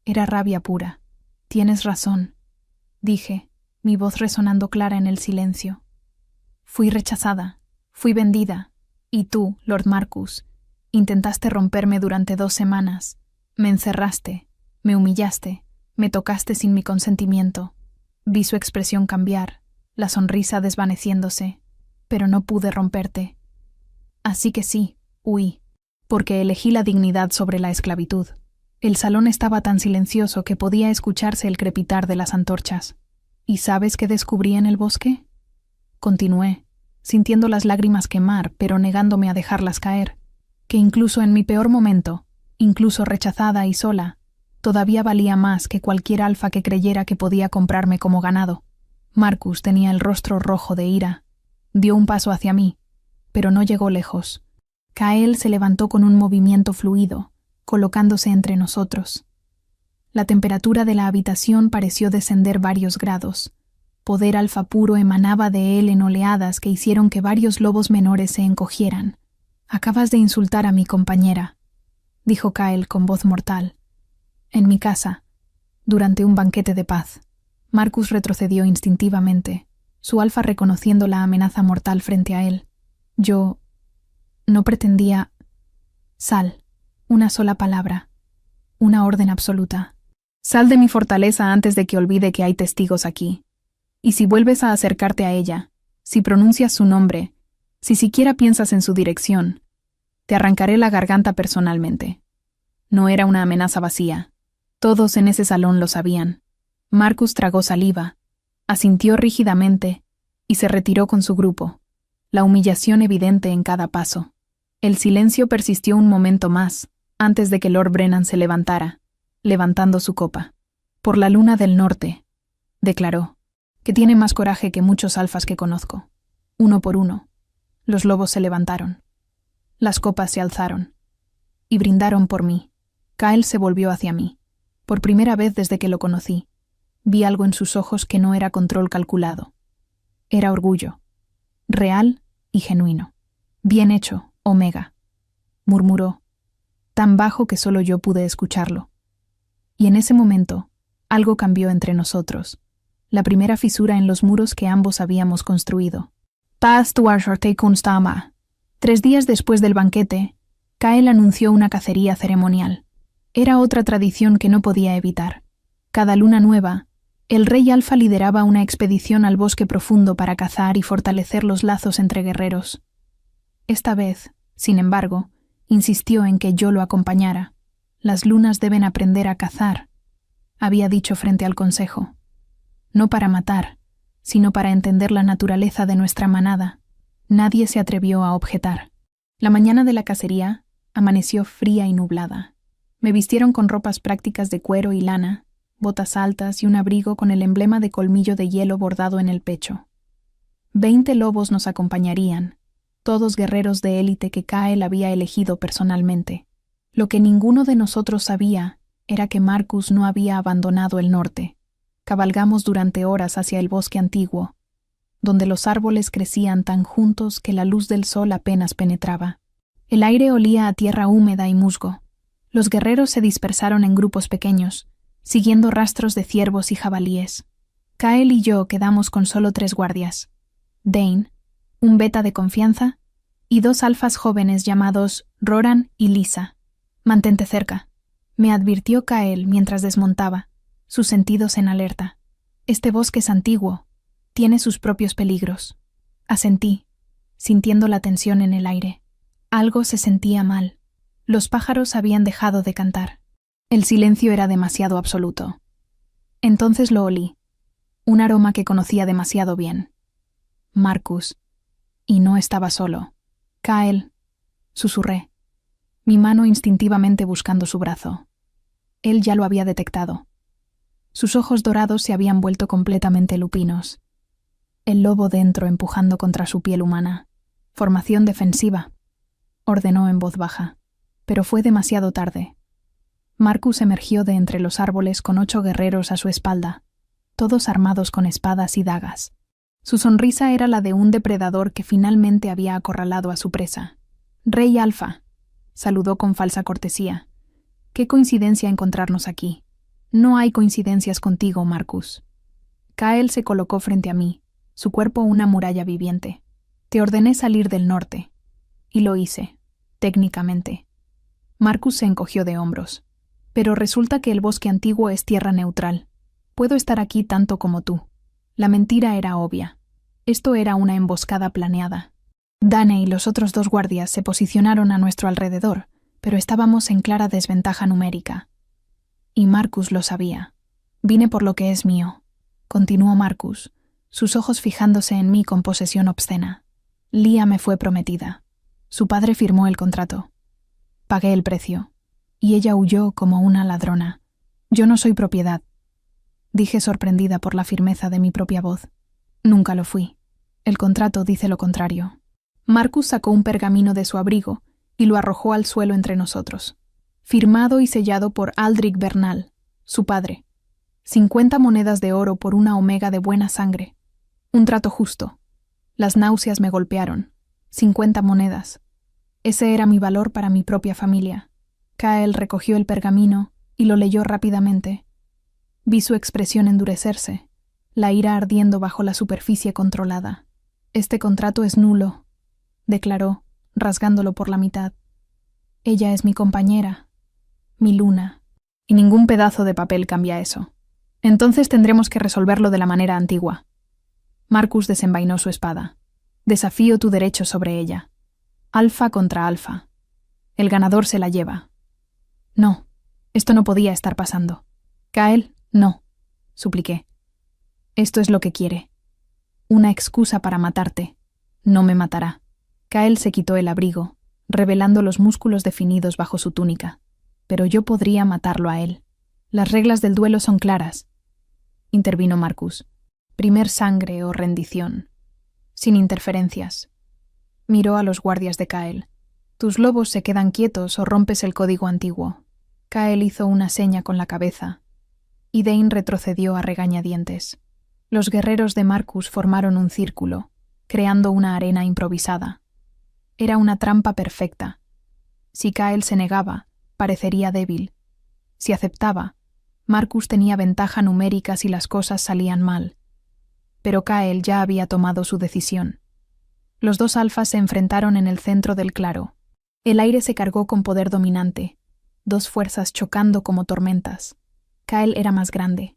Era rabia pura. «Tienes razón», dije, mi voz resonando clara en el silencio. «Fui rechazada, fui vendida, y tú, Lord Marcus, intentaste romperme durante 2 semanas. Me encerraste, Me humillaste, me tocaste sin mi consentimiento. Vi su expresión cambiar, la sonrisa desvaneciéndose, pero no pude romperte. Así que sí, huí, porque elegí la dignidad sobre la esclavitud. El salón estaba tan silencioso que podía escucharse el crepitar de las antorchas. ¿Y sabes qué descubrí en el bosque? Continué, sintiendo las lágrimas quemar, pero negándome a dejarlas caer, que incluso en mi peor momento, incluso rechazada y sola, todavía valía más que cualquier alfa que creyera que podía comprarme como ganado. Marcus tenía el rostro rojo de ira. Dio un paso hacia mí, pero no llegó lejos. Kael se levantó con un movimiento fluido, colocándose entre nosotros. La temperatura de la habitación pareció descender varios grados. Poder alfa puro emanaba de él en oleadas que hicieron que varios lobos menores se encogieran. «Acabas de insultar a mi compañera», dijo Kael con voz mortal. «En mi casa, durante un banquete de paz». Marcus retrocedió instintivamente, su alfa reconociendo la amenaza mortal frente a él. Yo no pretendía... Sal, una sola palabra, una orden absoluta. Sal de mi fortaleza antes de que olvide que hay testigos aquí. Y si vuelves a acercarte a ella, si pronuncias su nombre, si siquiera piensas en su dirección, te arrancaré la garganta personalmente. No era una amenaza vacía. Todos en ese salón lo sabían. Marcus tragó saliva, asintió rígidamente y se retiró con su grupo, la humillación evidente en cada paso. El silencio persistió un momento más, antes de que Lord Brennan se levantara, levantando su copa. «Por la luna del norte», declaró, «que tiene más coraje que muchos alfas que conozco». Uno por uno, los lobos se levantaron. Las copas se alzaron. Y brindaron por mí. Kael se volvió hacia mí. Por primera vez desde que lo conocí, vi algo en sus ojos que no era control calculado. Era orgullo. Real y genuino. «Bien hecho, Omega», murmuró, tan bajo que solo yo pude escucharlo. Y en ese momento, algo cambió entre nosotros. La primera fisura en los muros que ambos habíamos construido. «Paz tu Arshorte Kunstama». 3 días después del banquete, Kael anunció una cacería ceremonial. Era otra tradición que no podía evitar. Cada luna nueva, el rey alfa lideraba una expedición al bosque profundo para cazar y fortalecer los lazos entre guerreros. Esta vez, sin embargo, insistió en que yo lo acompañara. «Las lunas deben aprender a cazar», había dicho frente al consejo. No para matar, sino para entender la naturaleza de nuestra manada. Nadie se atrevió a objetar. La mañana de la cacería amaneció fría y nublada. Me vistieron con ropas prácticas de cuero y lana, botas altas y un abrigo con el emblema de colmillo de hielo bordado en el pecho. 20 lobos nos acompañarían, todos guerreros de élite que Kael había elegido personalmente. Lo que ninguno de nosotros sabía era que Marcus no había abandonado el norte. Cabalgamos durante horas hacia el bosque antiguo, donde los árboles crecían tan juntos que la luz del sol apenas penetraba. El aire olía a tierra húmeda y musgo. Los guerreros se dispersaron en grupos pequeños, siguiendo rastros de ciervos y jabalíes. Kael y yo quedamos con solo 3 guardias. Dane, un beta de confianza, y 2 alfas jóvenes llamados Roran y Lisa. «Mantente cerca», me advirtió Kael mientras desmontaba, sus sentidos en alerta. «Este bosque es antiguo, tiene sus propios peligros». Asentí, sintiendo la tensión en el aire. Algo se sentía mal. Los pájaros habían dejado de cantar. El silencio era demasiado absoluto. Entonces lo olí, un aroma que conocía demasiado bien. Marcus. Y no estaba solo. «Kael», susurré, mi mano instintivamente buscando su brazo. Él ya lo había detectado. Sus ojos dorados se habían vuelto completamente lupinos. El lobo dentro empujando contra su piel humana. «Formación defensiva», ordenó en voz baja, pero fue demasiado tarde. Marcus emergió de entre los árboles con 8 guerreros a su espalda, todos armados con espadas y dagas. Su sonrisa era la de un depredador que finalmente había acorralado a su presa. «Rey Alfa», saludó con falsa cortesía. «Qué coincidencia encontrarnos aquí. No hay coincidencias contigo, Marcus». Kael se colocó frente a mí, su cuerpo una muralla viviente. «Te ordené salir del norte». Y lo hice, técnicamente. Marcus se encogió de hombros. Pero resulta que el bosque antiguo es tierra neutral. Puedo estar aquí tanto como tú. La mentira era obvia. Esto era una emboscada planeada. Dane y los otros 2 guardias se posicionaron a nuestro alrededor, pero estábamos en clara desventaja numérica. Y Marcus lo sabía. Vine por lo que es mío, continuó Marcus, sus ojos fijándose en mí con posesión obscena. Lía me fue prometida. Su padre firmó el contrato. Pagué el precio. Y ella huyó como una ladrona. Yo no soy propiedad. Dije sorprendida por la firmeza de mi propia voz. Nunca lo fui. El contrato dice lo contrario. Marcus sacó un pergamino de su abrigo y lo arrojó al suelo entre nosotros. Firmado y sellado por Aldrich Bernal, su padre. 50 monedas de oro por una omega de buena sangre. Un trato justo. Las náuseas me golpearon. 50 monedas. Ese era mi valor para mi propia familia. Kael recogió el pergamino y lo leyó rápidamente. Vi su expresión endurecerse, la ira ardiendo bajo la superficie controlada. Este contrato es nulo, declaró, rasgándolo por la mitad. Ella es mi compañera, mi luna, y ningún pedazo de papel cambia eso. Entonces tendremos que resolverlo de la manera antigua. Marcus desenvainó su espada. Desafío tu derecho sobre ella. Alfa contra alfa. El ganador se la lleva. No, esto no podía estar pasando. Kael, no, supliqué. Esto es lo que quiere. Una excusa para matarte. No me matará. Kael se quitó el abrigo, revelando los músculos definidos bajo su túnica. Pero yo podría matarlo a él. Las reglas del duelo son claras, intervino Marcus. Primer sangre o rendición. Sin interferencias. Miró a los guardias de Kael. Tus lobos se quedan quietos o rompes el código antiguo. Kael hizo una seña con la cabeza, y Dane retrocedió a regañadientes. Los guerreros de Marcus formaron un círculo, creando una arena improvisada. Era una trampa perfecta. Si Kael se negaba, parecería débil. Si aceptaba, Marcus tenía ventaja numérica si las cosas salían mal. Pero Kael ya había tomado su decisión. Los 2 alfas se enfrentaron en el centro del claro. El aire se cargó con poder dominante, 2 fuerzas chocando como tormentas. Kael era más grande,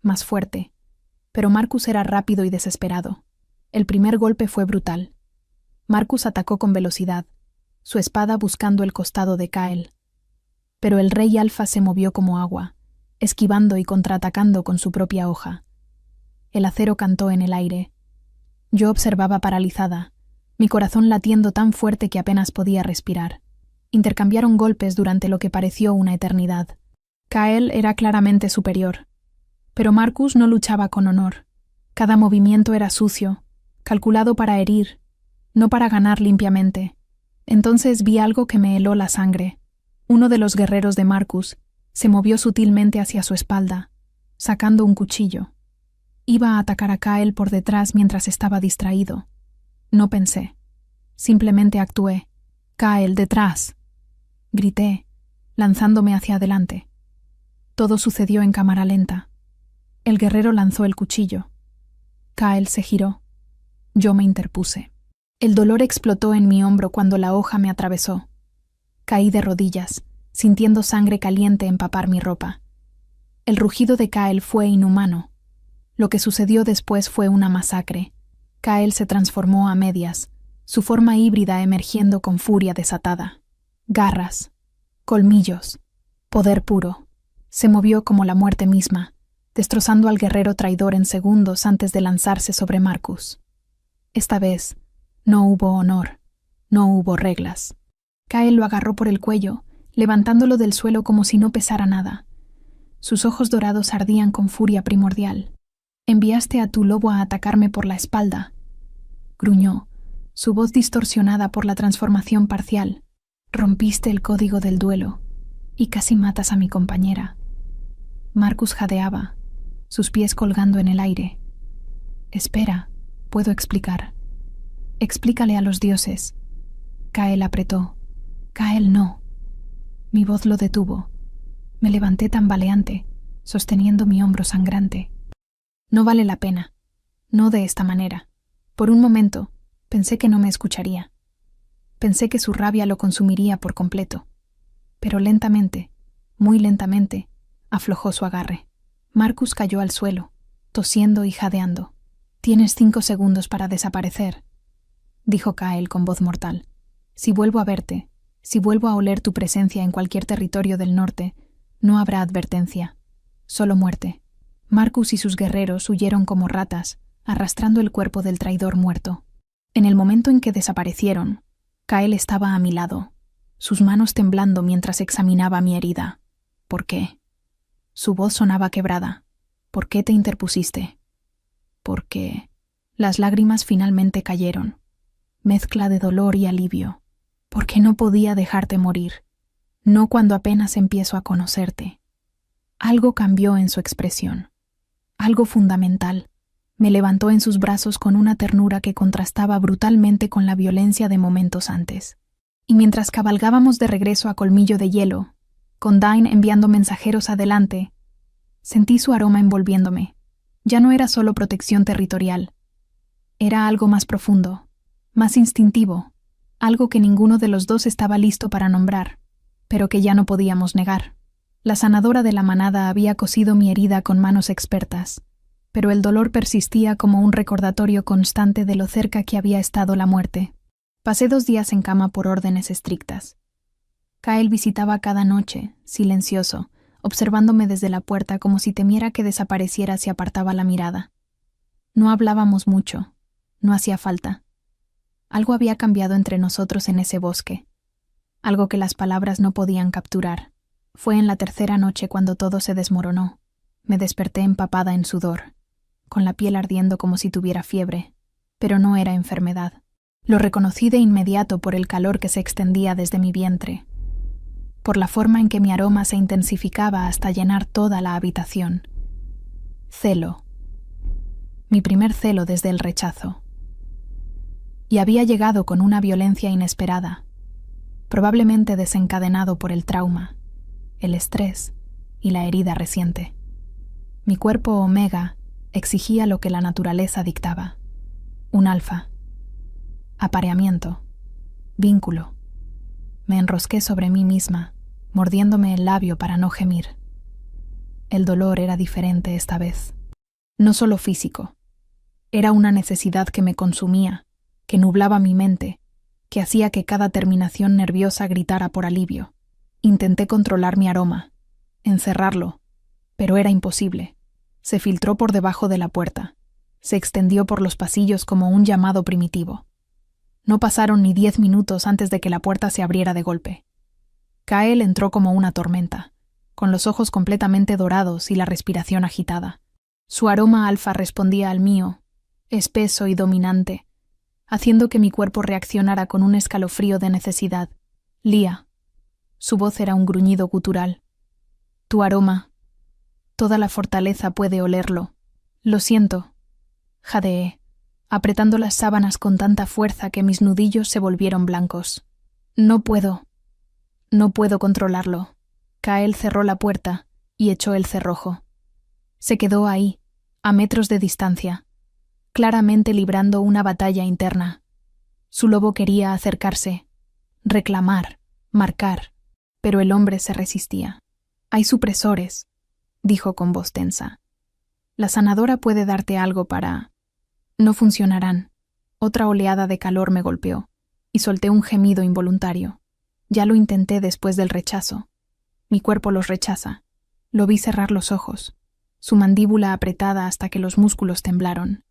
más fuerte, pero Marcus era rápido y desesperado. El primer golpe fue brutal. Marcus atacó con velocidad, su espada buscando el costado de Kael. Pero el rey alfa se movió como agua, esquivando y contraatacando con su propia hoja. El acero cantó en el aire. Yo observaba paralizada, mi corazón latiendo tan fuerte que apenas podía respirar. Intercambiaron golpes durante lo que pareció una eternidad. Kael era claramente superior, pero Marcus no luchaba con honor. Cada movimiento era sucio, calculado para herir, no para ganar limpiamente. Entonces vi algo que me heló la sangre. Uno de los guerreros de Marcus se movió sutilmente hacia su espalda, sacando un cuchillo. Iba a atacar a Kael por detrás mientras estaba distraído. No pensé. Simplemente actué. «Kael, detrás», grité, lanzándome hacia adelante. Todo sucedió en cámara lenta. El guerrero lanzó el cuchillo. Kael se giró. Yo me interpuse. El dolor explotó en mi hombro cuando la hoja me atravesó. Caí de rodillas, sintiendo sangre caliente empapar mi ropa. El rugido de Kael fue inhumano. Lo que sucedió después fue una masacre. Kael se transformó a medias, su forma híbrida emergiendo con furia desatada. Garras, colmillos, poder puro. Se movió como la muerte misma, destrozando al guerrero traidor en segundos antes de lanzarse sobre Marcus. Esta vez, no hubo honor, no hubo reglas. Kael lo agarró por el cuello, levantándolo del suelo como si no pesara nada. Sus ojos dorados ardían con furia primordial. «Enviaste a tu lobo a atacarme por la espalda», gruñó, su voz distorsionada por la transformación parcial. «Rompiste el código del duelo y casi matas a mi compañera». Marcus jadeaba, sus pies colgando en el aire. «Espera, puedo explicar. Explícale a los dioses». Kael apretó. «Kael, no». Mi voz lo detuvo. Me levanté tambaleante, sosteniendo mi hombro sangrante. «No vale la pena. No de esta manera». Por un momento, pensé que no me escucharía. Pensé que su rabia lo consumiría por completo. Pero lentamente, Muy lentamente, aflojó su agarre. Marcus cayó al suelo, tosiendo y jadeando. «Tienes 5 segundos para desaparecer», dijo Kael con voz mortal. «Si vuelvo a verte, si vuelvo a oler tu presencia en cualquier territorio del norte, no habrá advertencia, solo muerte». Marcus y sus guerreros huyeron como ratas, arrastrando el cuerpo del traidor muerto. En el momento en que desaparecieron, Kael estaba a mi lado, sus manos temblando mientras examinaba mi herida. «¿Por qué?». Su voz sonaba quebrada. «¿Por qué te interpusiste?». «Porque…». Las lágrimas finalmente cayeron, mezcla de dolor y alivio. «Porque no podía dejarte morir. No cuando apenas empiezo a conocerte». Algo cambió en su expresión. Algo fundamental. Me levantó en sus brazos con una ternura que contrastaba brutalmente con la violencia de momentos antes. Y mientras cabalgábamos de regreso a Colmillo de Hielo, con Dain enviando mensajeros adelante, sentí su aroma envolviéndome. Ya no era solo protección territorial. Era algo más profundo, más instintivo, algo que ninguno de los dos estaba listo para nombrar, pero que ya no podíamos negar. La sanadora de la manada había cosido mi herida con manos expertas, pero el dolor persistía como un recordatorio constante de lo cerca que había estado la muerte. Pasé 2 días en cama por órdenes estrictas. Kael visitaba cada noche, silencioso, observándome desde la puerta como si temiera que desapareciera si apartaba la mirada. No hablábamos mucho, no hacía falta. Algo había cambiado entre nosotros en ese bosque, algo que las palabras no podían capturar. Fue en la 3ª noche cuando todo se desmoronó. Me desperté empapada en sudor, con la piel ardiendo como si tuviera fiebre, pero no era enfermedad. Lo reconocí de inmediato por el calor que se extendía desde mi vientre, por la forma en que mi aroma se intensificaba hasta llenar toda la habitación. Celo. Mi primer celo desde el rechazo. Y había llegado con una violencia inesperada, probablemente desencadenado por el trauma, el estrés y la herida reciente. Mi cuerpo omega exigía lo que la naturaleza dictaba: un alfa, apareamiento, vínculo. Me enrosqué sobre mí misma, mordiéndome el labio para no gemir. El dolor era diferente esta vez. No solo físico. Era una necesidad que me consumía, que nublaba mi mente, que hacía que cada terminación nerviosa gritara por alivio. Intenté controlar mi aroma, encerrarlo, pero era imposible. Se filtró por debajo de la puerta, se extendió por los pasillos como un llamado primitivo. No pasaron ni 10 minutos antes de que la puerta se abriera de golpe. Kael entró como una tormenta, con los ojos completamente dorados y la respiración agitada. Su aroma alfa respondía al mío, espeso y dominante, haciendo que mi cuerpo reaccionara con un escalofrío de necesidad. «Lía». Su voz era un gruñido gutural. «Tu aroma. Toda la fortaleza puede olerlo». «Lo siento», jadeé, apretando las sábanas con tanta fuerza que mis nudillos se volvieron blancos. No puedo controlarlo». Kael cerró la puerta y echó el cerrojo. Se quedó ahí, a metros de distancia, claramente librando una batalla interna. Su lobo quería acercarse, reclamar, marcar, pero el hombre se resistía. «Hay supresores», dijo con voz tensa. «La sanadora puede darte algo para…». «No funcionarán». Otra oleada de calor me golpeó, y solté un gemido involuntario. Ya lo intenté después del rechazo. Mi cuerpo los rechaza. Lo vi cerrar los ojos, su mandíbula apretada hasta que los músculos temblaron.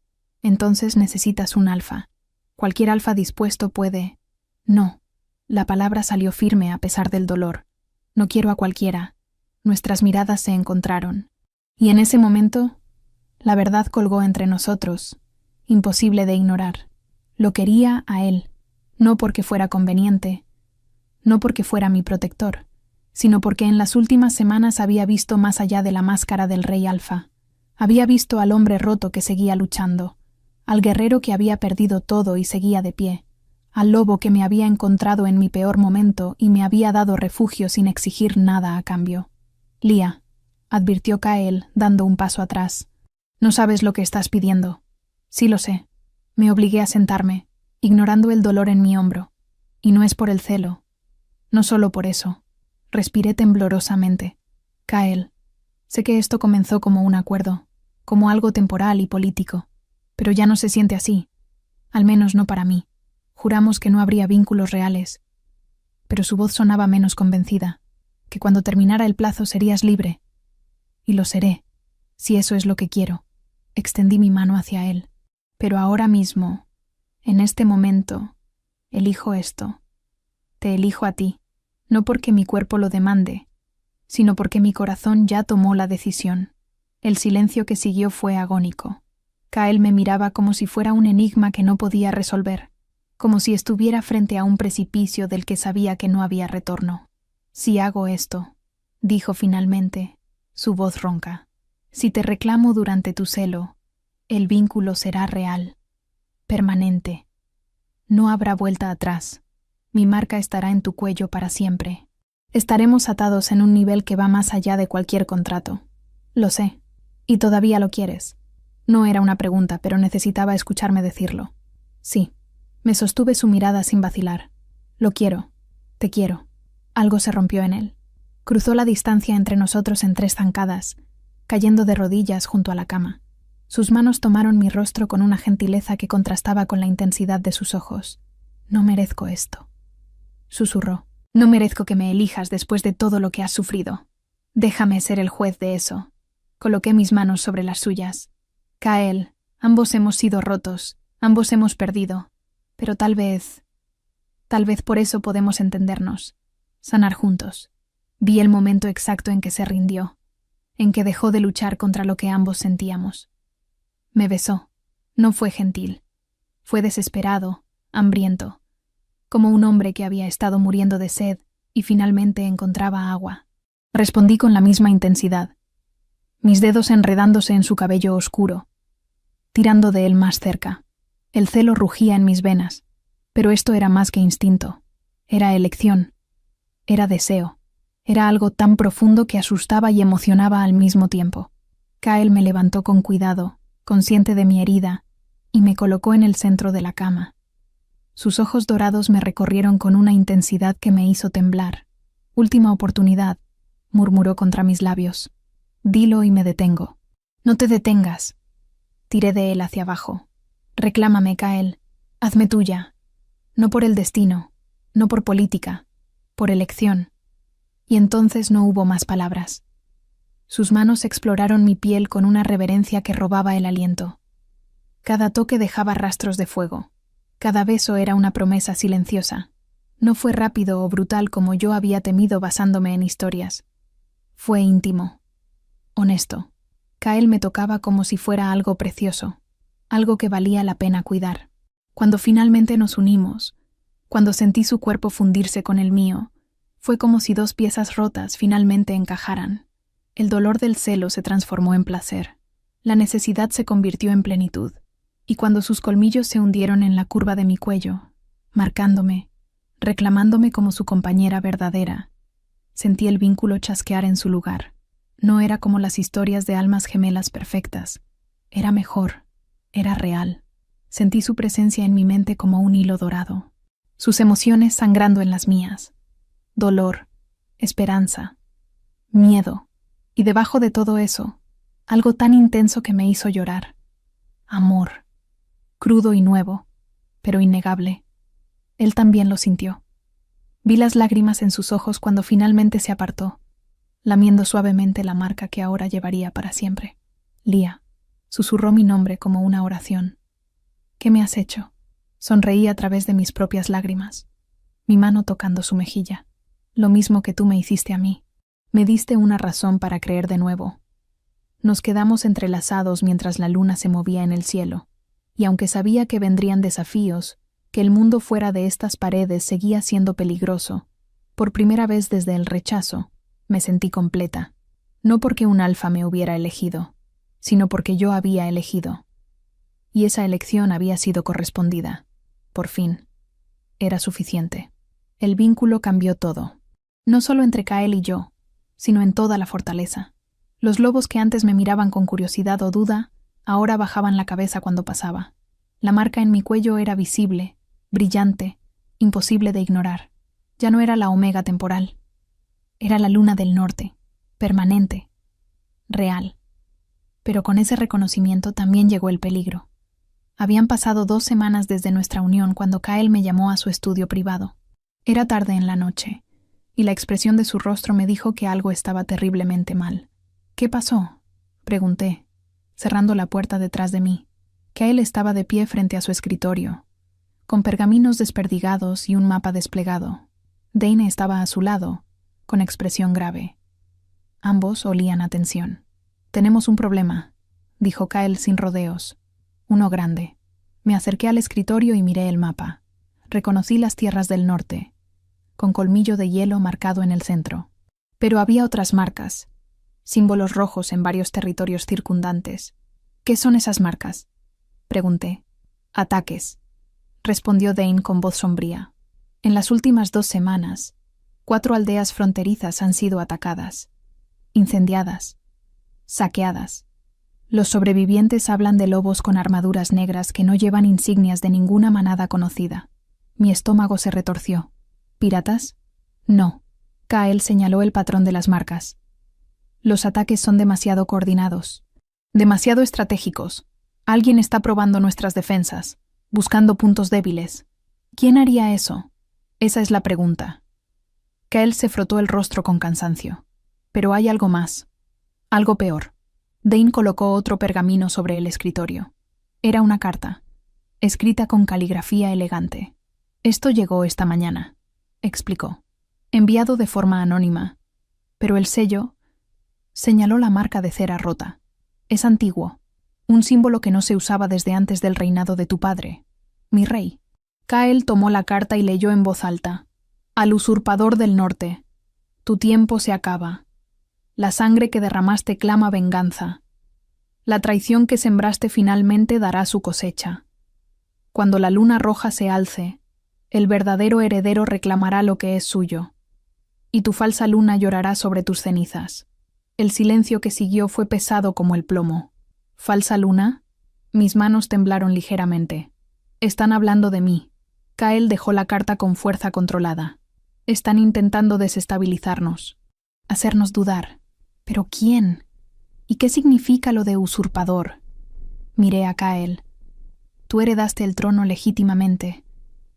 «Entonces necesitas un alfa. Cualquier alfa dispuesto puede…». «No». La palabra salió firme a pesar del dolor. «No quiero a cualquiera». Nuestras miradas se encontraron. Y en ese momento, la verdad colgó entre nosotros, imposible de ignorar. Lo quería a él, no porque fuera conveniente, no porque fuera mi protector, sino porque en las últimas semanas había visto más allá de la máscara del rey alfa. Había visto al hombre roto que seguía luchando, al guerrero que había perdido todo y seguía de pie, al lobo que me había encontrado en mi peor momento y me había dado refugio sin exigir nada a cambio. «Lía», advirtió Kael, dando un paso atrás. «No sabes lo que estás pidiendo». «Sí lo sé». Me obligué a sentarme, ignorando el dolor en mi hombro. «Y no es por el celo. No solo por eso». Respiré temblorosamente. Kael, sé que esto comenzó como un acuerdo, como algo temporal y político, pero ya no se siente así, al menos no para mí. Juramos que no habría vínculos reales, pero su voz sonaba menos convencida, que cuando terminara el plazo serías libre. Y lo seré, si eso es lo que quiero. Extendí mi mano hacia él, pero ahora mismo, en este momento, elijo esto. Te elijo a ti, no porque mi cuerpo lo demande, sino porque mi corazón ya tomó la decisión. El silencio que siguió fue agónico. Kael me miraba como si fuera un enigma que no podía resolver, como si estuviera frente a un precipicio del que sabía que no había retorno. Si hago esto, dijo finalmente, su voz ronca, si te reclamo durante tu celo, el vínculo será real, permanente. No habrá vuelta atrás. Mi marca estará en tu cuello para siempre. Estaremos atados en un nivel que va más allá de cualquier contrato. Lo sé. Y todavía lo quieres. No era una pregunta, pero necesitaba escucharme decirlo. Sí. Me sostuve su mirada sin vacilar. Lo quiero. Te quiero. Algo se rompió en él. Cruzó la distancia entre nosotros en 3 zancadas, cayendo de rodillas junto a la cama. Sus manos tomaron mi rostro con una gentileza que contrastaba con la intensidad de sus ojos. No merezco esto. Susurró. No merezco que me elijas después de todo lo que has sufrido. Déjame ser el juez de eso. Coloqué mis manos sobre las suyas. Kael, ambos hemos sido rotos, ambos hemos perdido, pero tal vez por eso podemos entendernos, sanar juntos. Vi el momento exacto en que se rindió, en que dejó de luchar contra lo que ambos sentíamos. Me besó. No fue gentil. Fue desesperado, hambriento, como un hombre que había estado muriendo de sed y finalmente encontraba agua. Respondí con la misma intensidad, mis dedos enredándose en su cabello oscuro, tirando de él más cerca. El celo rugía en mis venas, pero esto era más que instinto. Era elección. Era deseo. Era algo tan profundo que asustaba y emocionaba al mismo tiempo. Kael me levantó con cuidado, consciente de mi herida, y me colocó en el centro de la cama. Sus ojos dorados me recorrieron con una intensidad que me hizo temblar. Última oportunidad, murmuró contra mis labios. Dilo y me detengo. No te detengas. Tiré de él hacia abajo. Reclámame, Kael. Hazme tuya. No por el destino, no por política, por elección. Y entonces no hubo más palabras. Sus manos exploraron mi piel con una reverencia que robaba el aliento. Cada toque dejaba rastros de fuego. Cada beso era una promesa silenciosa. No fue rápido o brutal como yo había temido basándome en historias. Fue íntimo. Honesto. Kael me tocaba como si fuera algo precioso, algo que valía la pena cuidar. Cuando finalmente nos unimos, cuando sentí su cuerpo fundirse con el mío, fue como si 2 piezas rotas finalmente encajaran. El dolor del celo se transformó en placer. La necesidad se convirtió en plenitud. Y cuando sus colmillos se hundieron en la curva de mi cuello, marcándome, reclamándome como su compañera verdadera, sentí el vínculo chasquear en su lugar. No era como las historias de almas gemelas perfectas. Era mejor, era real. Sentí su presencia en mi mente como un hilo dorado, sus emociones sangrando en las mías. Dolor, esperanza, miedo, y debajo de todo eso, algo tan intenso que me hizo llorar. Amor. Crudo y nuevo, pero innegable. Él también lo sintió. Vi las lágrimas en sus ojos cuando finalmente se apartó, lamiendo suavemente la marca que ahora llevaría para siempre. Lía, susurró mi nombre como una oración. ¿Qué me has hecho? Sonreí a través de mis propias lágrimas, mi mano tocando su mejilla. Lo mismo que tú me hiciste a mí. Me diste una razón para creer de nuevo. Nos quedamos entrelazados mientras la luna se movía en el cielo. Y aunque sabía que vendrían desafíos, que el mundo fuera de estas paredes seguía siendo peligroso, por primera vez desde el rechazo, me sentí completa. No porque un alfa me hubiera elegido, sino porque yo había elegido. Y esa elección había sido correspondida. Por fin. Era suficiente. El vínculo cambió todo. No solo entre Kael y yo, sino en toda la fortaleza. Los lobos que antes me miraban con curiosidad o duda, ahora bajaban la cabeza cuando pasaba. La marca en mi cuello era visible, brillante, imposible de ignorar. Ya no era la omega temporal. Era la luna del norte, permanente, real. Pero con ese reconocimiento también llegó el peligro. Habían pasado 2 semanas desde nuestra unión cuando Kyle me llamó a su estudio privado. Era tarde en la noche, y la expresión de su rostro me dijo que algo estaba terriblemente mal. «¿Qué pasó?», pregunté, cerrando la puerta detrás de mí. Kyle estaba de pie frente a su escritorio, con pergaminos desperdigados y un mapa desplegado. Dane estaba a su lado, con expresión grave. Ambos olían a tensión. «Tenemos un problema», dijo Kyle sin rodeos. «Uno grande». Me acerqué al escritorio y miré el mapa. Reconocí las tierras del norte, con colmillo de hielo marcado en el centro. Pero había otras marcas, símbolos rojos en varios territorios circundantes. «¿Qué son esas marcas?», pregunté. «Ataques», respondió Dane con voz sombría. «En las últimas 2 semanas, 4 aldeas fronterizas han sido atacadas, incendiadas, saqueadas. Los sobrevivientes hablan de lobos con armaduras negras que no llevan insignias de ninguna manada conocida». Mi estómago se retorció. «¿Piratas?». «No». Kyle señaló el patrón de las marcas. «Los ataques son demasiado coordinados, demasiado estratégicos. Alguien está probando nuestras defensas, buscando puntos débiles. ¿Quién haría eso? Esa es la pregunta». Kyle se frotó el rostro con cansancio. «Pero hay algo más. Algo peor». Dane colocó otro pergamino sobre el escritorio. Era una carta, escrita con caligrafía elegante. «Esto llegó esta mañana», explicó, enviado de forma anónima, pero el sello señaló la marca de cera rota. «Es antiguo, un símbolo que no se usaba desde antes del reinado de tu padre, mi rey». Kyle tomó la carta y leyó en voz alta: «Al usurpador del norte, tu tiempo se acaba. La sangre que derramaste clama venganza. La traición que sembraste finalmente dará su cosecha. Cuando la luna roja se alce, el verdadero heredero reclamará lo que es suyo, y tu falsa luna llorará sobre tus cenizas». El silencio que siguió fue pesado como el plomo. «¿Falsa luna?». Mis manos temblaron ligeramente. «Están hablando de mí». Kyle dejó la carta con fuerza controlada. «Están intentando desestabilizarnos, hacernos dudar. ¿Pero quién? ¿Y qué significa lo de usurpador?». Miré a Kyle. «Tú heredaste el trono legítimamente.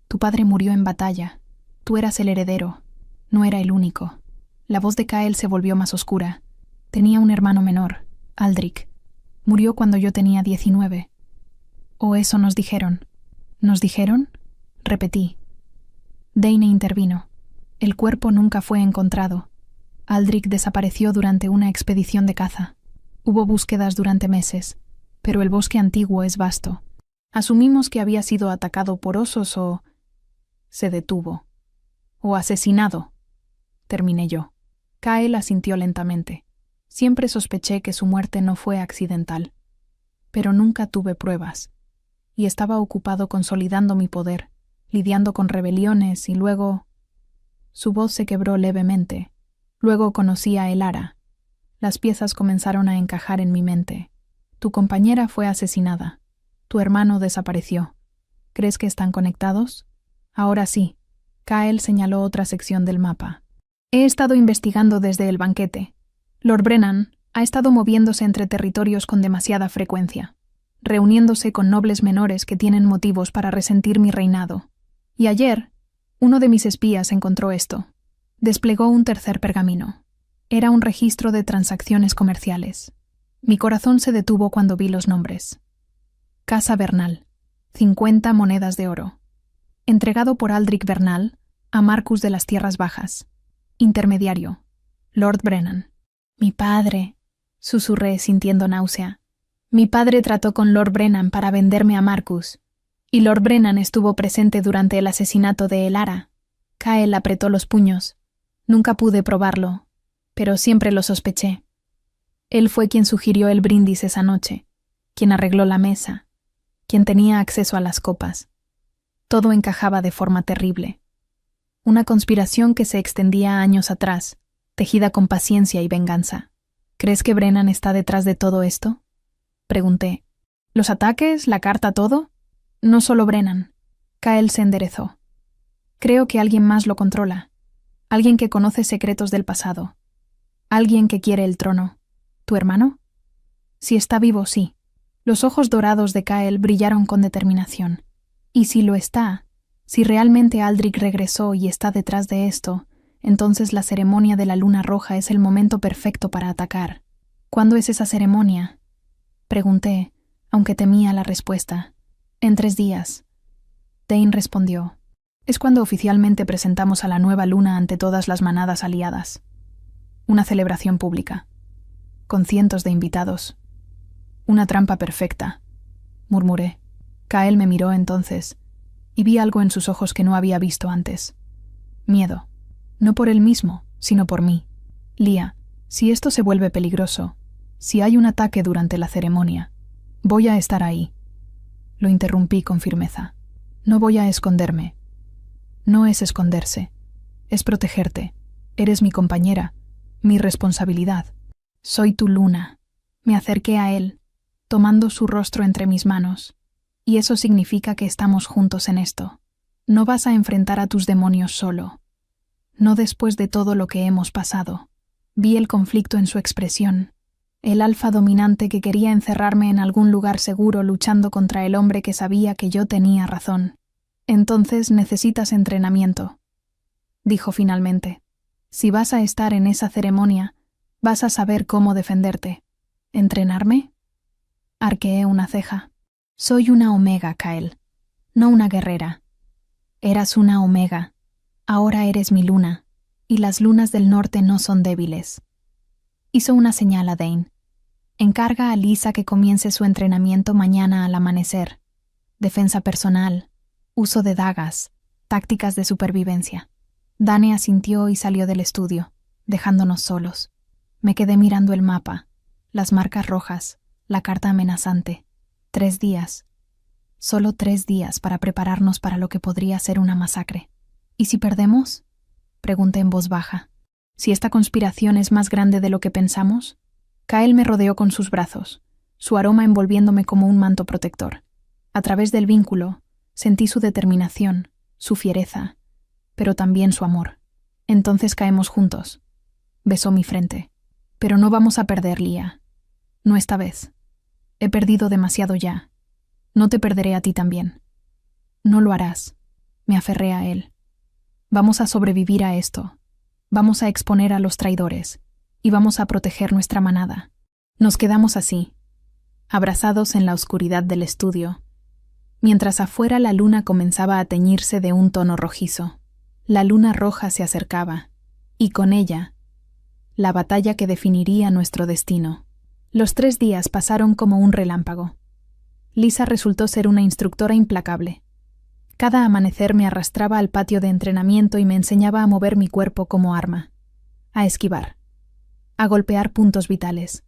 Tu padre murió en batalla. Tú eras el heredero. No era el único». La voz de Kyle se volvió más oscura. «Tenía un hermano menor, Aldrich. Murió cuando yo tenía 19. «O eso nos dijeron». «¿Nos dijeron?», repetí. Dane intervino. «El cuerpo nunca fue encontrado. Aldrich desapareció durante una expedición de caza. Hubo búsquedas durante meses, pero el bosque antiguo es vasto. Asumimos que había sido atacado por osos o...». Se detuvo. «O asesinado», terminé yo. Kyle asintió lentamente. Siempre sospeché que su muerte no fue accidental, pero nunca tuve pruebas, y estaba ocupado consolidando mi poder, lidiando con rebeliones y luego... Su voz se quebró levemente. «Luego conocí a Elara. Las piezas comenzaron a encajar en mi mente. Tu compañera fue asesinada. Tu hermano desapareció. ¿Crees que están conectados?». «Ahora sí». Kyle señaló otra sección del mapa. «He estado investigando desde el banquete. Lord Brennan ha estado moviéndose entre territorios con demasiada frecuencia, reuniéndose con nobles menores que tienen motivos para resentir mi reinado. Y ayer, uno de mis espías encontró esto». Desplegó un tercer pergamino. Era un registro de transacciones comerciales. Mi corazón se detuvo cuando vi los nombres. Casa Bernal, 50 monedas de oro. Entregado por Aldrich Bernal a Marcus de las Tierras Bajas. Intermediario, Lord Brennan. «Mi padre», susurré sintiendo náusea. «Mi padre trató con Lord Brennan para venderme a Marcus, y Lord Brennan estuvo presente durante el asesinato de Elara». Kyle apretó los puños. Nunca pude probarlo, pero siempre lo sospeché. Él fue quien sugirió el brindis esa noche, quien arregló la mesa, quien tenía acceso a las copas. Todo encajaba de forma terrible. Una conspiración que se extendía años atrás, tejida con paciencia y venganza. «¿Crees que Brennan está detrás de todo esto?», pregunté. «¿Los ataques? ¿La carta? ¿Todo?». «No solo Brennan». Kyle se enderezó. «Creo que alguien más lo controla. Alguien que conoce secretos del pasado. Alguien que quiere el trono. ¿Tu hermano? Si está vivo, sí. Los ojos dorados de Kael brillaron con determinación. Y si lo está, si realmente Aldrich regresó y está detrás de esto, entonces la ceremonia de la luna roja es el momento perfecto para atacar. ¿Cuándo es esa ceremonia? Pregunté, aunque temía la respuesta. En 3 días. Dane respondió. Es cuando oficialmente presentamos a la nueva luna ante todas las manadas aliadas. Una celebración pública. Con cientos de invitados. Una trampa perfecta, murmuré. Kael me miró entonces, y vi algo en sus ojos que no había visto antes. Miedo. No por él mismo, sino por mí. Lia, si esto se vuelve peligroso, si hay un ataque durante la ceremonia, voy a estar ahí. Lo interrumpí con firmeza. No voy a esconderme. No es esconderse. Es protegerte. Eres mi compañera, mi responsabilidad. Soy tu luna. Me acerqué a él, tomando su rostro entre mis manos. Y eso significa que estamos juntos en esto. No vas a enfrentar a tus demonios solo. No después de todo lo que hemos pasado. Vi el conflicto en su expresión. El alfa dominante que quería encerrarme en algún lugar seguro luchando contra el hombre que sabía que yo tenía razón. Entonces necesitas entrenamiento, dijo finalmente. Si vas a estar en esa ceremonia, vas a saber cómo defenderte. ¿Entrenarme? Arqueé una ceja. Soy una omega, Kael, no una guerrera. Eras una omega. Ahora eres mi luna, y las lunas del norte no son débiles. Hizo una señal a Dane. Encarga a Lisa que comience su entrenamiento mañana al amanecer. Defensa personal, uso de dagas, tácticas de supervivencia. Dane asintió y salió del estudio, dejándonos solos. Me quedé mirando el mapa, las marcas rojas, la carta amenazante. 3 días. Solo 3 días para prepararnos para lo que podría ser una masacre. ¿Y si perdemos? Pregunté en voz baja. ¿Si esta conspiración es más grande de lo que pensamos? Kael me rodeó con sus brazos, su aroma envolviéndome como un manto protector. A través del vínculo, sentí su determinación, su fiereza, pero también su amor. Entonces caemos juntos. Besó mi frente. Pero no vamos a perder, Lia. No esta vez. He perdido demasiado ya. No te perderé a ti también. No lo harás. Me aferré a él. Vamos a sobrevivir a esto. Vamos a exponer a los traidores. Y vamos a proteger nuestra manada. Nos quedamos así, abrazados en la oscuridad del estudio, mientras afuera la luna comenzaba a teñirse de un tono rojizo. La luna roja se acercaba, y con ella, la batalla que definiría nuestro destino. Los 3 días pasaron como un relámpago. Lisa resultó ser una instructora implacable. Cada amanecer me arrastraba al patio de entrenamiento y me enseñaba a mover mi cuerpo como arma, a esquivar, a golpear puntos vitales,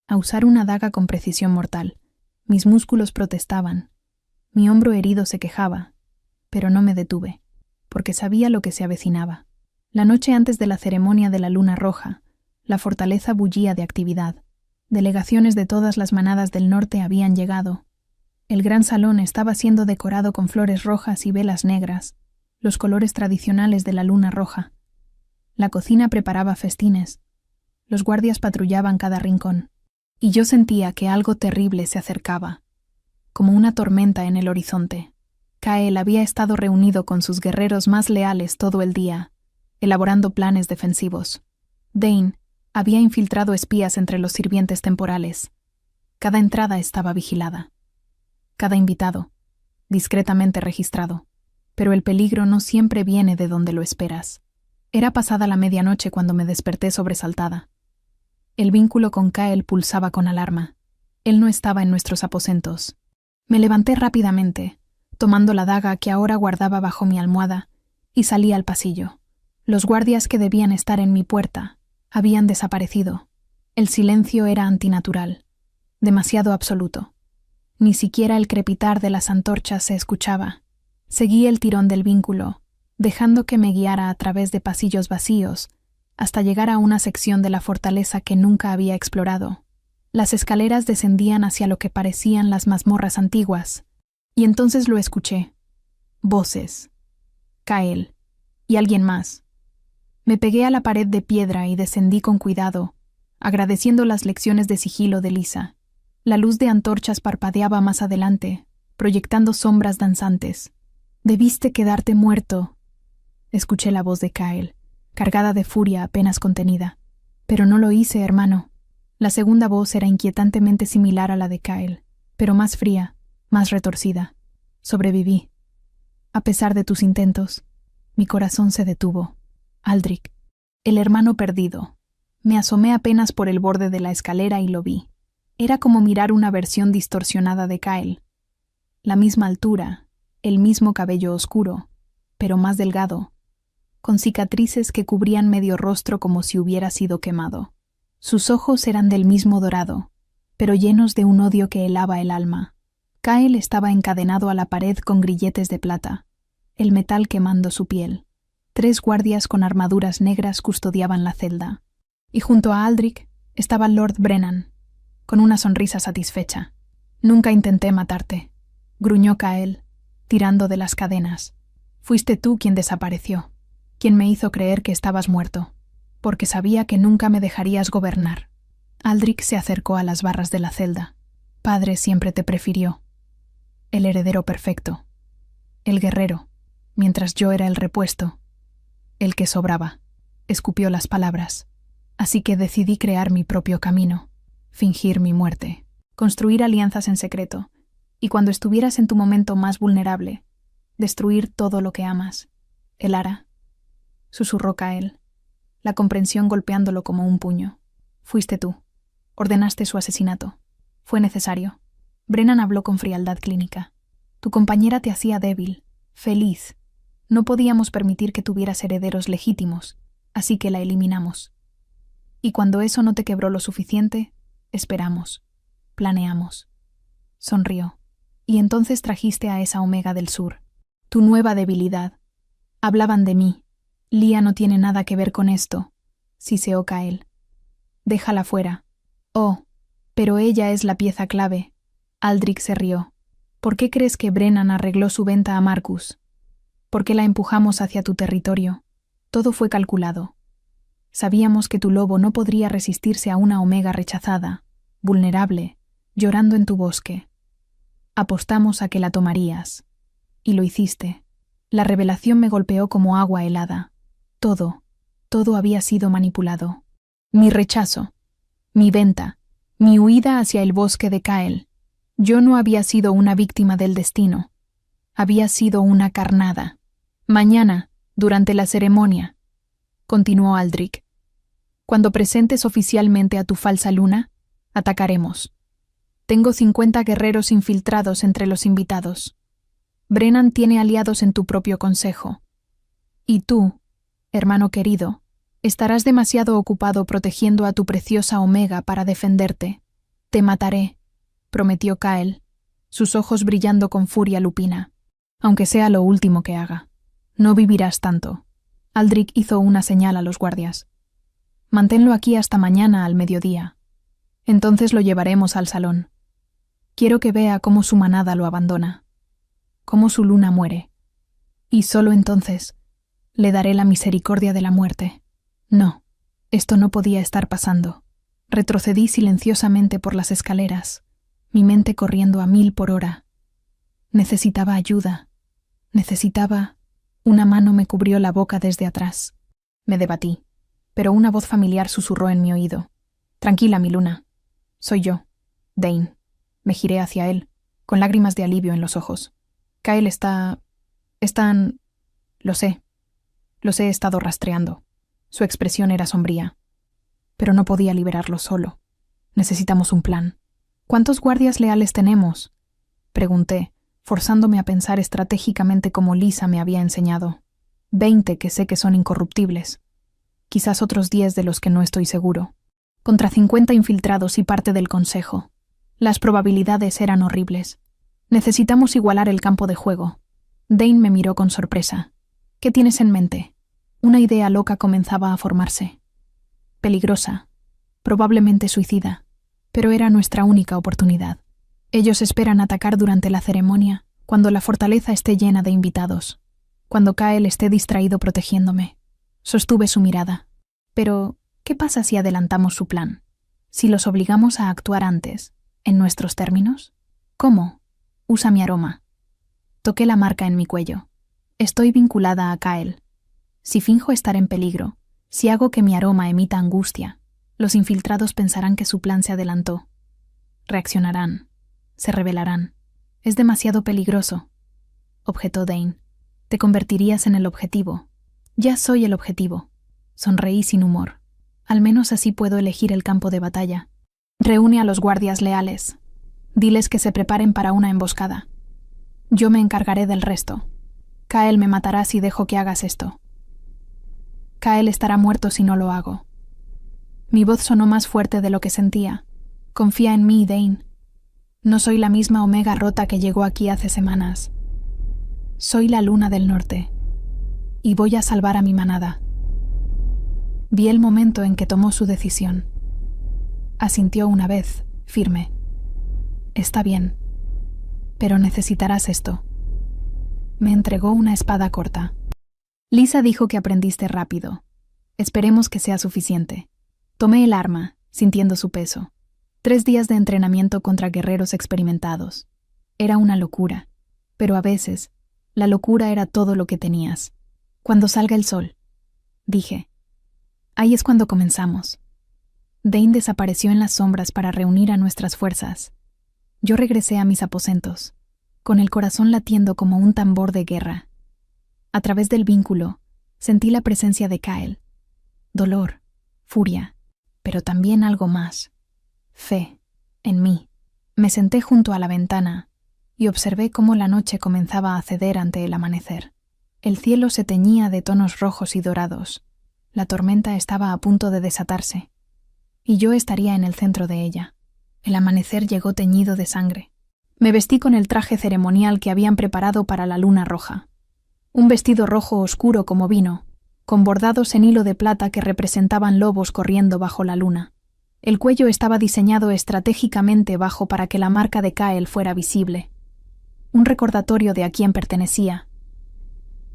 a usar una daga con precisión mortal. Mis músculos protestaban, mi hombro herido se quejaba, pero no me detuve, porque sabía lo que se avecinaba. La noche antes de la ceremonia de la luna roja, la fortaleza bullía de actividad. Delegaciones de todas las manadas del norte habían llegado. El gran salón estaba siendo decorado con flores rojas y velas negras, los colores tradicionales de la luna roja. La cocina preparaba festines. Los guardias patrullaban cada rincón. Y yo sentía que algo terrible se acercaba, como una tormenta en el horizonte. Kael había estado reunido con sus guerreros más leales todo el día, elaborando planes defensivos. Dane había infiltrado espías entre los sirvientes temporales. Cada entrada estaba vigilada. Cada invitado, discretamente registrado. Pero el peligro no siempre viene de donde lo esperas. Era pasada la medianoche cuando me desperté sobresaltada. El vínculo con Kael pulsaba con alarma. Él no estaba en nuestros aposentos. Me levanté rápidamente, tomando la daga que ahora guardaba bajo mi almohada, y salí al pasillo. Los guardias que debían estar en mi puerta habían desaparecido. El silencio era antinatural, demasiado absoluto. Ni siquiera el crepitar de las antorchas se escuchaba. Seguí el tirón del vínculo, dejando que me guiara a través de pasillos vacíos, hasta llegar a una sección de la fortaleza que nunca había explorado. Las escaleras descendían hacia lo que parecían las mazmorras antiguas, y entonces lo escuché. Voces. Kael. Y alguien más. Me pegué a la pared de piedra y descendí con cuidado, agradeciendo las lecciones de sigilo de Lisa. La luz de antorchas parpadeaba más adelante, proyectando sombras danzantes. «Debiste quedarte muerto», escuché la voz de Kyle, cargada de furia apenas contenida. «Pero no lo hice, hermano». La segunda voz era inquietantemente similar a la de Kyle, pero más fría, más retorcida. «Sobreviví. A pesar de tus intentos». Mi corazón se detuvo. Aldrich, el hermano perdido. Me asomé apenas por el borde de la escalera y lo vi. Era como mirar una versión distorsionada de Kyle. La misma altura, el mismo cabello oscuro, pero más delgado, con cicatrices que cubrían medio rostro como si hubiera sido quemado. Sus ojos eran del mismo dorado, pero llenos de un odio que helaba el alma. Kyle estaba encadenado a la pared con grilletes de plata, el metal quemando su piel. 3 guardias con armaduras negras custodiaban la celda. Y junto a Aldrich estaba Lord Brennan, con una sonrisa satisfecha. «Nunca intenté matarte», gruñó Kyle, tirando de las cadenas. «Fuiste tú quien desapareció, quien me hizo creer que estabas muerto, porque sabía que nunca me dejarías gobernar». Aldrich se acercó a las barras de la celda. «Padre siempre te prefirió. El heredero perfecto. El guerrero, mientras yo era el repuesto. El que sobraba». Escupió las palabras. «Así que decidí crear mi propio camino, fingir mi muerte, construir alianzas en secreto, y cuando estuvieras en tu momento más vulnerable, destruir todo lo que amas». «Elara», susurró Kyle, la comprensión golpeándolo como un puño. «Fuiste tú. Ordenaste su asesinato. Fue necesario». Brennan habló con frialdad clínica. «Tu compañera te hacía débil, feliz. No podíamos permitir que tuvieras herederos legítimos, así que la eliminamos. Y cuando eso no te quebró lo suficiente, esperamos, planeamos». Sonrió. «Y entonces trajiste a esa Omega del Sur, tu nueva debilidad. Hablaban de mí. Lía no tiene nada que ver con esto», siseó Kyle. «Déjala fuera». «Oh, pero ella es la pieza clave». Aldrich se rió. «¿Por qué crees que Brennan arregló su venta a Marcus? ¿Por qué la empujamos hacia tu territorio? Todo fue calculado. Sabíamos que tu lobo no podría resistirse a una Omega rechazada, vulnerable, llorando en tu bosque. Apostamos a que la tomarías. Y lo hiciste. La revelación me golpeó como agua helada. Todo había sido manipulado. Mi rechazo, mi venta, mi huida hacia el bosque de Kyle. Yo no había sido una víctima del destino. Había sido una carnada. Mañana, durante la ceremonia», continuó Aldrich, «cuando presentes oficialmente a tu falsa luna, atacaremos. Tengo 50 guerreros infiltrados entre los invitados. Brennan tiene aliados en tu propio consejo. Y tú, hermano querido, estarás demasiado ocupado protegiendo a tu preciosa Omega para defenderte. Te mataré», prometió Kyle, sus ojos brillando con furia lupina. «Aunque sea lo último que haga. No vivirás tanto». Aldrich hizo una señal a los guardias. «Manténlo aquí hasta mañana al mediodía. Entonces lo llevaremos al salón. Quiero que vea cómo su manada lo abandona, cómo su luna muere. Y solo entonces le daré la misericordia de la muerte». No, esto no podía estar pasando. Retrocedí silenciosamente por las escaleras, mi mente corriendo a 1000 por hora. Necesitaba ayuda. Una mano me cubrió la boca desde atrás. Me debatí, pero una voz familiar susurró en mi oído. «Tranquila, mi luna. Soy yo, Dane». Me giré hacia él, con lágrimas de alivio en los ojos. «Kyle están... Los he estado rastreando». Su expresión era sombría. «Pero no podía liberarlo solo. Necesitamos un plan». «¿Cuántos guardias leales tenemos?», pregunté, forzándome a pensar estratégicamente como Lisa me había enseñado. 20 que sé que son incorruptibles. Quizás otros 10 de los que no estoy seguro. Contra 50 infiltrados y parte del consejo. Las probabilidades eran horribles. Necesitamos igualar el campo de juego. Dane me miró con sorpresa. «¿Qué tienes en mente?» Una idea loca comenzaba a formarse. Peligrosa, probablemente suicida, pero era nuestra única oportunidad. Ellos esperan atacar durante la ceremonia, cuando la fortaleza esté llena de invitados, cuando Kyle esté distraído protegiéndome. Sostuve su mirada. Pero, ¿qué pasa si adelantamos su plan? Si los obligamos a actuar antes, en nuestros términos. ¿Cómo? Usa mi aroma. Toqué la marca en mi cuello. Estoy vinculada a Kyle. Si finjo estar en peligro, si hago que mi aroma emita angustia, los infiltrados pensarán que su plan se adelantó. Reaccionarán. Se rebelarán. Es demasiado peligroso, objetó Dane. Te convertirías en el objetivo. Ya soy el objetivo. Sonreí sin humor. Al menos así puedo elegir el campo de batalla. Reúne a los guardias leales. Diles que se preparen para una emboscada. Yo me encargaré del resto. Kyle me matará si dejo que hagas esto. Kyle estará muerto si no lo hago. Mi voz sonó más fuerte de lo que sentía. Confía en mí, Dane. No soy la misma Omega rota que llegó aquí hace semanas. Soy la luna del norte. Y voy a salvar a mi manada. Vi el momento en que tomó su decisión. Asintió una vez, firme. Está bien, pero necesitarás esto. Me entregó una espada corta. Lisa dijo que aprendiste rápido. Esperemos que sea suficiente. Tomé el arma, sintiendo su peso. 3 días de entrenamiento contra guerreros experimentados. Era una locura, pero a veces, la locura era todo lo que tenías. Cuando salga el sol, dije. Ahí es cuando comenzamos. Dane desapareció en las sombras para reunir a nuestras fuerzas. Yo regresé a mis aposentos, con el corazón latiendo como un tambor de guerra. A través del vínculo, sentí la presencia de Kyle. Dolor, furia, pero también algo más. Fe, en mí. Me senté junto a la ventana y observé cómo la noche comenzaba a ceder ante el amanecer. El cielo se teñía de tonos rojos y dorados. La tormenta estaba a punto de desatarse, y yo estaría en el centro de ella. El amanecer llegó teñido de sangre. Me vestí con el traje ceremonial que habían preparado para la luna roja. Un vestido rojo oscuro como vino, con bordados en hilo de plata que representaban lobos corriendo bajo la luna. El cuello estaba diseñado estratégicamente bajo para que la marca de Kyle fuera visible. Un recordatorio de a quién pertenecía.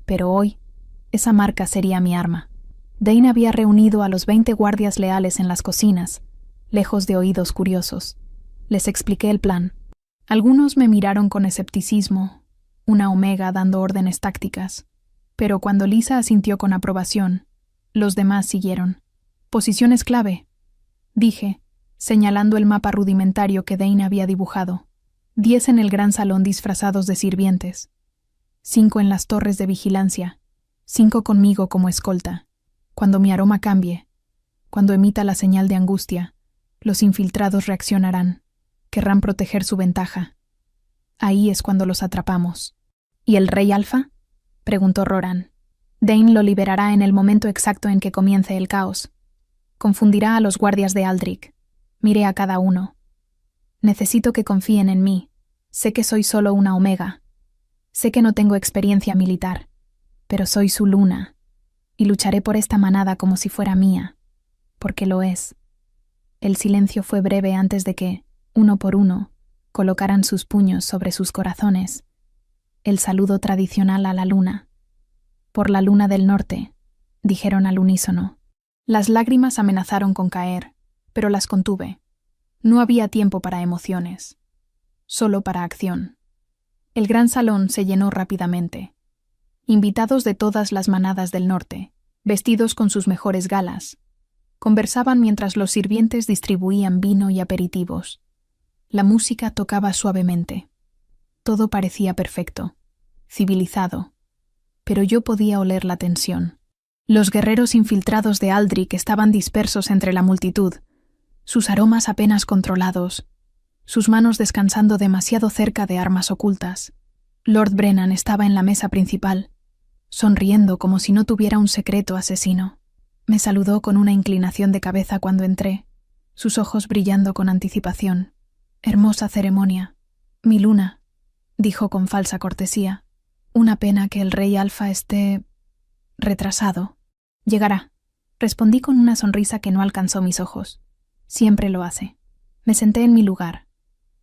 Pero hoy, esa marca sería mi arma. Dane había reunido a los 20 guardias leales en las cocinas, lejos de oídos curiosos. Les expliqué el plan. Algunos me miraron con escepticismo, una Omega dando órdenes tácticas. Pero cuando Lisa asintió con aprobación, los demás siguieron. Posiciones clave, dije, señalando el mapa rudimentario que Dane había dibujado. 10 en el gran salón disfrazados de sirvientes. 5 en las torres de vigilancia. 5 conmigo como escolta. Cuando mi aroma cambie, cuando emita la señal de angustia, los infiltrados reaccionarán, querrán proteger su ventaja. Ahí es cuando los atrapamos. ¿Y el Rey Alfa?, preguntó Roran. Dane lo liberará en el momento exacto en que comience el caos. Confundirá a los guardias de Aldrich. Miré a cada uno. Necesito que confíen en mí. Sé que soy solo una Omega. Sé que no tengo experiencia militar, pero soy su luna. Y lucharé por esta manada como si fuera mía, porque lo es. El silencio fue breve antes de que, uno por uno, colocaran sus puños sobre sus corazones. El saludo tradicional a la luna. Por la luna del norte, dijeron al unísono. Las lágrimas amenazaron con caer, pero las contuve. No había tiempo para emociones, solo para acción. El gran salón se llenó rápidamente. Invitados de todas las manadas del norte, vestidos con sus mejores galas, conversaban mientras los sirvientes distribuían vino y aperitivos. La música tocaba suavemente. Todo parecía perfecto, civilizado, pero yo podía oler la tensión. Los guerreros infiltrados de Aldrich estaban dispersos entre la multitud, sus aromas apenas controlados, sus manos descansando demasiado cerca de armas ocultas. Lord Brennan estaba en la mesa principal, sonriendo como si no tuviera un secreto asesino. Me saludó con una inclinación de cabeza cuando entré, sus ojos brillando con anticipación. Hermosa ceremonia. Mi luna, dijo con falsa cortesía. Una pena que el Rey Alfa esté retrasado. Llegará, respondí con una sonrisa que no alcanzó mis ojos. Siempre lo hace. Me senté en mi lugar,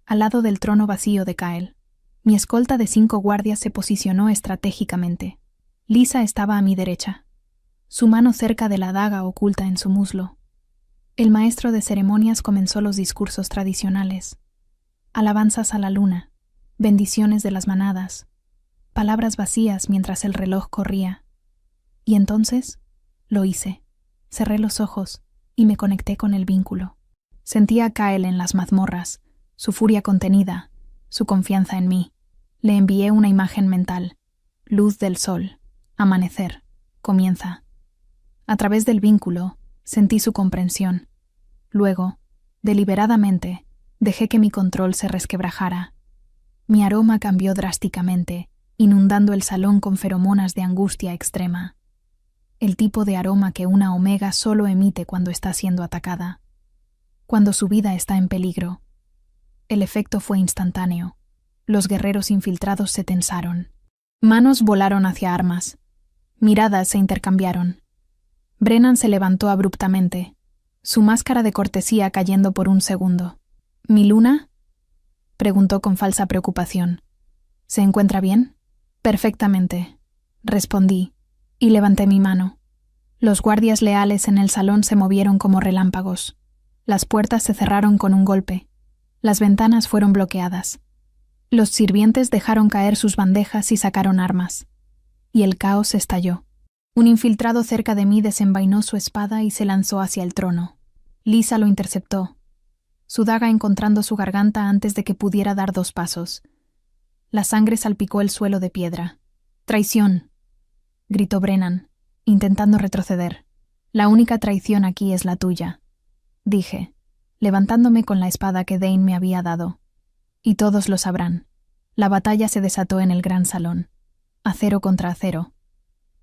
al lado del trono vacío de Kyle. Mi escolta de 5 guardias se posicionó estratégicamente. Lisa estaba a mi derecha, su mano cerca de la daga oculta en su muslo. El maestro de ceremonias comenzó los discursos tradicionales. Alabanzas a la luna, bendiciones de las manadas, palabras vacías mientras el reloj corría. Y entonces lo hice. Cerré los ojos y me conecté con el vínculo. Sentía a Kyle en las mazmorras, su furia contenida, su confianza en mí. Le envié una imagen mental. Luz del sol. Amanecer. Comienza. A través del vínculo, sentí su comprensión. Luego, deliberadamente, dejé que mi control se resquebrajara. Mi aroma cambió drásticamente, inundando el salón con feromonas de angustia extrema. El tipo de aroma que una omega solo emite cuando está siendo atacada. Cuando su vida está en peligro. El efecto fue instantáneo. Los guerreros infiltrados se tensaron. Manos volaron hacia armas. Miradas se intercambiaron. Brennan se levantó abruptamente, su máscara de cortesía cayendo por un segundo. ¿Mi luna?, preguntó con falsa preocupación. ¿Se encuentra bien? Perfectamente, respondí, y levanté mi mano. Los guardias leales en el salón se movieron como relámpagos. Las puertas se cerraron con un golpe. Las ventanas fueron bloqueadas. Los sirvientes dejaron caer sus bandejas y sacaron armas. Y el caos estalló. Un infiltrado cerca de mí desenvainó su espada y se lanzó hacia el trono. Lisa lo interceptó, su daga encontrando su garganta antes de que pudiera dar 2 pasos. La sangre salpicó el suelo de piedra. «¡Traición!», gritó Brennan, intentando retroceder. «La única traición aquí es la tuya», dije, levantándome con la espada que Dane me había dado. Y todos lo sabrán. La batalla se desató en el gran salón. Acero contra acero.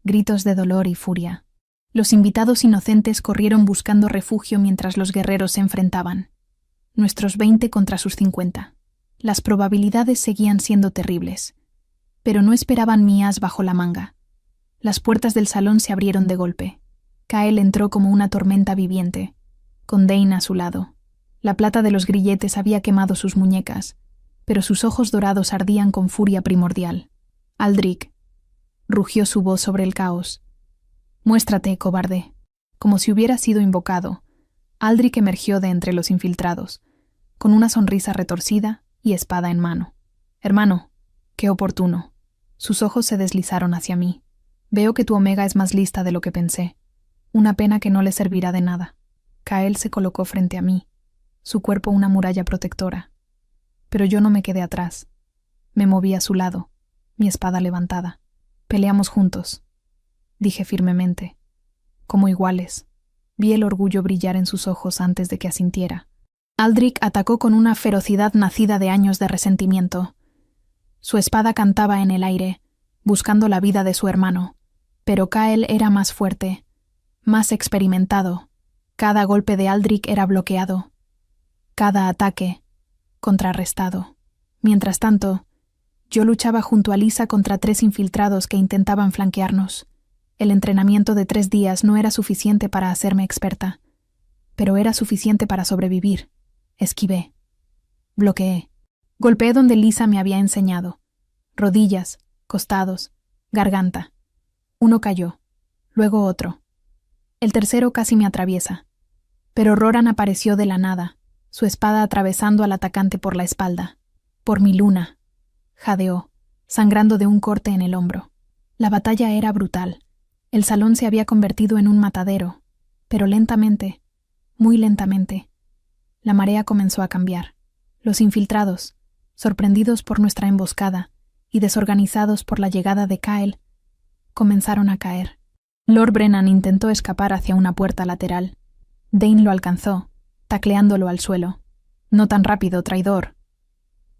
Gritos de dolor y furia. Los invitados inocentes corrieron buscando refugio mientras los guerreros se enfrentaban. Nuestros 20 contra sus 50. Las probabilidades seguían siendo terribles. Pero no esperaban mi as bajo la manga. Las puertas del salón se abrieron de golpe. Kyle entró como una tormenta viviente, con Dane a su lado. La plata de los grilletes había quemado sus muñecas, pero sus ojos dorados ardían con furia primordial. «Aldrich», rugió su voz sobre el caos. «Muéstrate, cobarde». Como si hubiera sido invocado, Aldrich emergió de entre los infiltrados, con una sonrisa retorcida y espada en mano. «Hermano, qué oportuno». Sus ojos se deslizaron hacia mí. «Veo que tu omega es más lista de lo que pensé. Una pena que no le servirá de nada». Kyle se colocó frente a mí, su cuerpo una muralla protectora. Pero yo no me quedé atrás. Me moví a su lado, mi espada levantada. «Peleamos juntos», dije firmemente. Como iguales. Vi el orgullo brillar en sus ojos antes de que asintiera. Aldrich atacó con una ferocidad nacida de años de resentimiento. Su espada cantaba en el aire, buscando la vida de su hermano. Pero Kyle era más fuerte, más experimentado. Cada golpe de Aldrich era bloqueado. Cada ataque, contrarrestado. Mientras tanto, yo luchaba junto a Lisa contra 3 infiltrados que intentaban flanquearnos. El entrenamiento de 3 días no era suficiente para hacerme experta, pero era suficiente para sobrevivir. Esquivé. Bloqueé. Golpeé donde Lisa me había enseñado. Rodillas, costados, garganta. Uno cayó, luego otro. El tercero casi me atraviesa. Pero Roran apareció de la nada, su espada atravesando al atacante por la espalda. «Por mi luna», jadeó, sangrando de un corte en el hombro. La batalla era brutal. El salón se había convertido en un matadero, pero lentamente, muy lentamente, la marea comenzó a cambiar. Los infiltrados, sorprendidos por nuestra emboscada y desorganizados por la llegada de Kyle, comenzaron a caer. Lord Brennan intentó escapar hacia una puerta lateral. Dane lo alcanzó, tacleándolo al suelo. «No tan rápido, traidor»,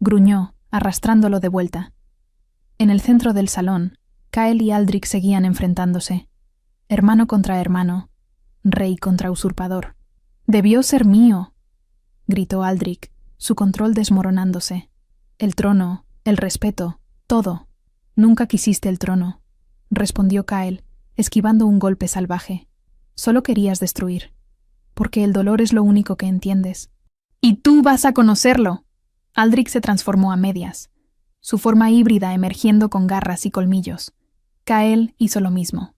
gruñó, arrastrándolo de vuelta. En el centro del salón, Kyle y Aldrich seguían enfrentándose. Hermano contra hermano, rey contra usurpador. «Debió ser mío», gritó Aldrich, su control desmoronándose. «El trono, el respeto, todo». «Nunca quisiste el trono», respondió Kyle, esquivando un golpe salvaje. «Solo querías destruir, porque el dolor es lo único que entiendes». «Y tú vas a conocerlo». Aldrich se transformó a medias, su forma híbrida emergiendo con garras y colmillos. Kyle hizo lo mismo.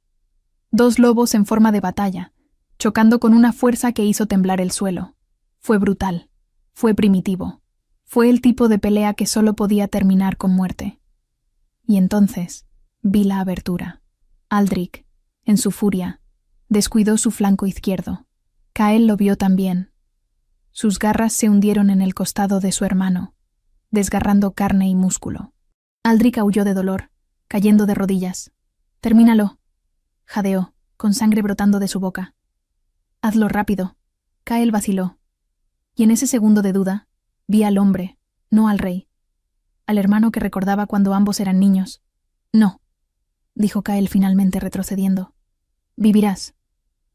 2 lobos en forma de batalla, chocando con una fuerza que hizo temblar el suelo. Fue brutal, fue primitivo, fue el tipo de pelea que solo podía terminar con muerte. Y entonces vi la abertura. Aldrich, en su furia, descuidó su flanco izquierdo. Kael lo vio también. Sus garras se hundieron en el costado de su hermano, desgarrando carne y músculo. Aldrich aulló de dolor, cayendo de rodillas. «Termínalo», jadeó, con sangre brotando de su boca. «Hazlo rápido». Kael vaciló. Y en ese segundo de duda, vi al hombre, no al rey. Al hermano que recordaba cuando ambos eran niños. «No», dijo Kael finalmente retrocediendo. «Vivirás,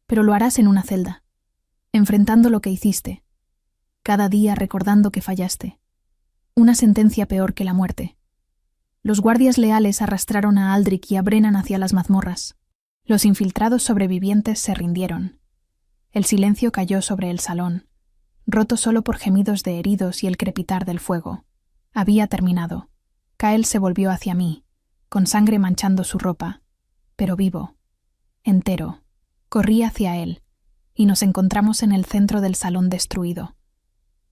pero lo harás en una celda, enfrentando lo que hiciste, cada día recordando que fallaste. Una sentencia peor que la muerte». Los guardias leales arrastraron a Aldrich y a Brennan hacia las mazmorras. Los infiltrados sobrevivientes se rindieron. El silencio cayó sobre el salón, roto solo por gemidos de heridos y el crepitar del fuego. Había terminado. Kael se volvió hacia mí, con sangre manchando su ropa, pero vivo, entero. Corrí hacia él, y nos encontramos en el centro del salón destruido.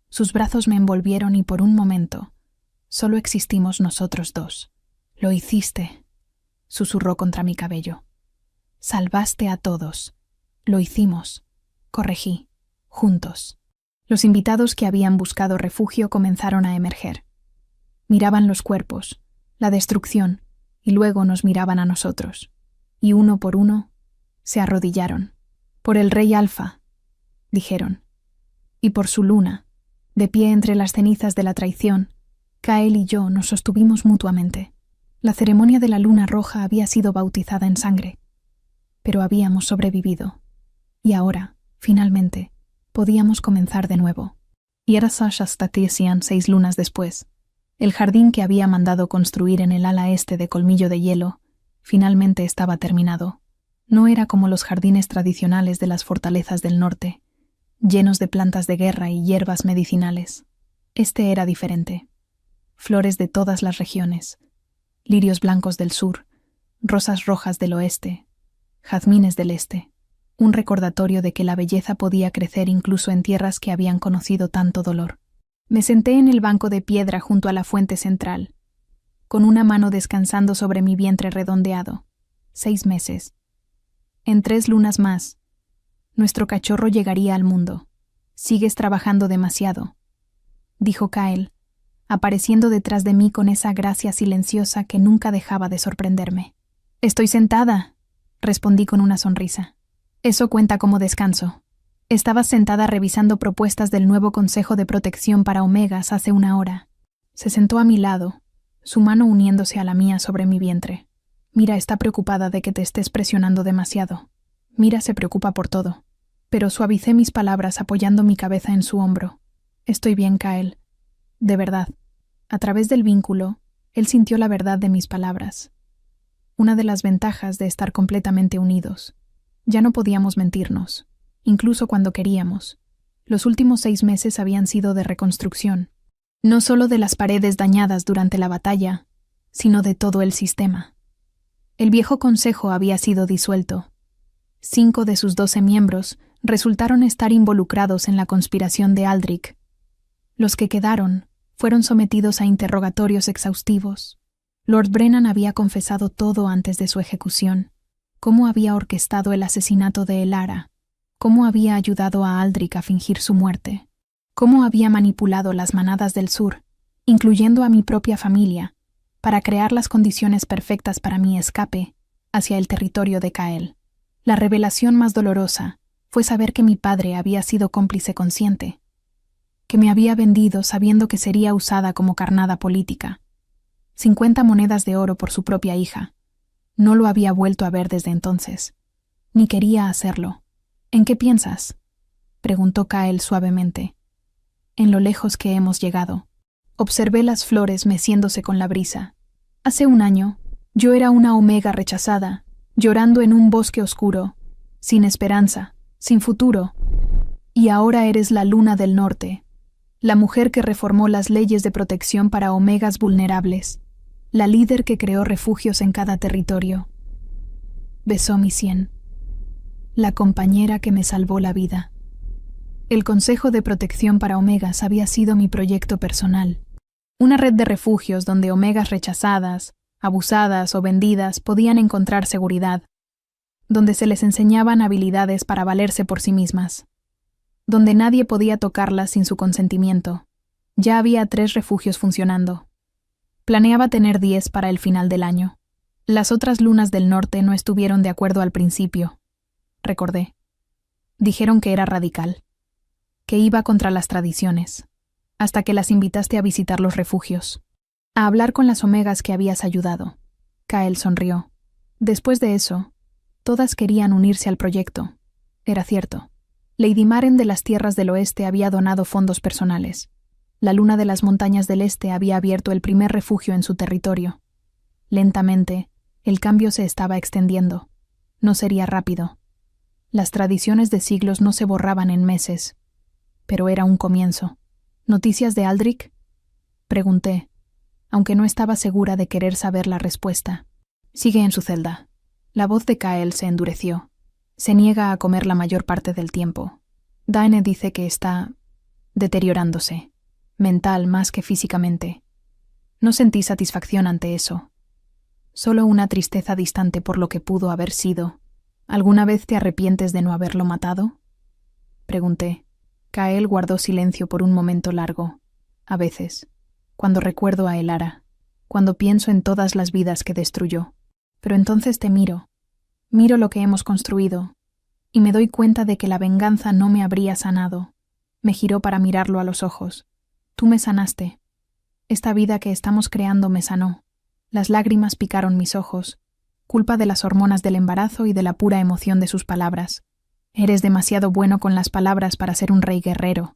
Sus brazos me envolvieron y por un momento solo existimos nosotros dos. «Lo hiciste», susurró contra mi cabello. «Salvaste a todos. Lo hicimos», corregí, juntos. Los invitados que habían buscado refugio comenzaron a emerger. Miraban los cuerpos, la destrucción, y luego nos miraban a nosotros. Y uno por uno se arrodillaron. «Por el rey Alfa», dijeron. «Y por su luna», de pie entre las cenizas de la traición, Kael y yo nos sostuvimos mutuamente. La ceremonia de la luna roja había sido bautizada en sangre, pero habíamos sobrevivido. Y ahora, finalmente, podíamos comenzar de nuevo. Y era Statesian 6 lunas después. El jardín que había mandado construir en el ala este de Colmillo de Hielo finalmente estaba terminado. No era como los jardines tradicionales de las fortalezas del norte, llenos de plantas de guerra y hierbas medicinales. Este era diferente. Flores de todas las regiones, lirios blancos del sur, rosas rojas del oeste, jazmines del este, un recordatorio de que la belleza podía crecer incluso en tierras que habían conocido tanto dolor. Me senté en el banco de piedra junto a la fuente central, con una mano descansando sobre mi vientre redondeado. 6 meses. En 3 lunas más, nuestro cachorro llegaría al mundo. «Sigues trabajando demasiado», dijo Kael, apareciendo detrás de mí con esa gracia silenciosa que nunca dejaba de sorprenderme. «Estoy sentada», respondí con una sonrisa. «Eso cuenta como descanso. Estabas sentada revisando propuestas del nuevo Consejo de Protección para Omegas hace 1 hora». Se sentó a mi lado, su mano uniéndose a la mía sobre mi vientre. «Mira está preocupada de que te estés presionando demasiado. Mira se preocupa por todo». Pero suavicé mis palabras apoyando mi cabeza en su hombro. «Estoy bien, Kael. De verdad». A través del vínculo, él sintió la verdad de mis palabras. Una de las ventajas de estar completamente unidos. Ya no podíamos mentirnos, incluso cuando queríamos. Los últimos 6 meses habían sido de reconstrucción, no solo de las paredes dañadas durante la batalla, sino de todo el sistema. El viejo consejo había sido disuelto. 5 de sus 12 miembros resultaron estar involucrados en la conspiración de Aldrich. Los que quedaron fueron sometidos a interrogatorios exhaustivos. Lord Brennan había confesado todo antes de su ejecución. Cómo había orquestado el asesinato de Elara, cómo había ayudado a Aldrich a fingir su muerte, cómo había manipulado las manadas del sur, incluyendo a mi propia familia, para crear las condiciones perfectas para mi escape hacia el territorio de Kael. La revelación más dolorosa fue saber que mi padre había sido cómplice consciente, que me había vendido sabiendo que sería usada como carnada política. 50 monedas de oro por su propia hija. No lo había vuelto a ver desde entonces. Ni quería hacerlo. «¿En qué piensas?», preguntó Kael suavemente. «En lo lejos que hemos llegado». Observé las flores meciéndose con la brisa. Hace 1 año, yo era una omega rechazada, llorando en un bosque oscuro, sin esperanza, sin futuro. Y ahora eres la luna del norte, la mujer que reformó las leyes de protección para omegas vulnerables, la líder que creó refugios en cada territorio. Besó mi sien. la compañera que me salvó la vida. El Consejo de Protección para Omegas había sido mi proyecto personal, una red de refugios donde omegas rechazadas, abusadas o vendidas podían encontrar seguridad, donde se les enseñaban habilidades para valerse por sí mismas, donde nadie podía tocarlas sin su consentimiento. Ya había 3 refugios funcionando. Planeaba tener 10 para el final del año. Las otras lunas del norte no estuvieron de acuerdo al principio, recordé. Dijeron que era radical, que iba contra las tradiciones, hasta que las invitaste a visitar los refugios, a hablar con las omegas que habías ayudado. Kael sonrió. Después de eso, todas querían unirse al proyecto. Era cierto. Lady Maren de las Tierras del Oeste había donado fondos personales. La luna de las montañas del Este había abierto el primer refugio en su territorio. Lentamente, el cambio se estaba extendiendo. No sería rápido. Las tradiciones de siglos no se borraban en meses. Pero era un comienzo. ¿Noticias de Aldrich? Pregunté, aunque no estaba segura de querer saber la respuesta. Sigue en su celda. La voz de Kael se endureció. Se niega a comer la mayor parte del tiempo. Daine dice que está deteriorándose, mental más que físicamente. No sentí satisfacción ante eso. Solo una tristeza distante por lo que pudo haber sido. ¿Alguna vez te arrepientes de no haberlo matado? Pregunté. Kael guardó silencio por un momento largo. A veces, cuando recuerdo a Elara, cuando pienso en todas las vidas que destruyó. Pero entonces te miro lo que hemos construido, y me doy cuenta de que la venganza no me habría sanado. Me giró para mirarlo a los ojos. Tú me sanaste. Esta vida que estamos creando me sanó. Las lágrimas picaron mis ojos, culpa de las hormonas del embarazo y de la pura emoción de sus palabras. Eres demasiado bueno con las palabras para ser un rey guerrero.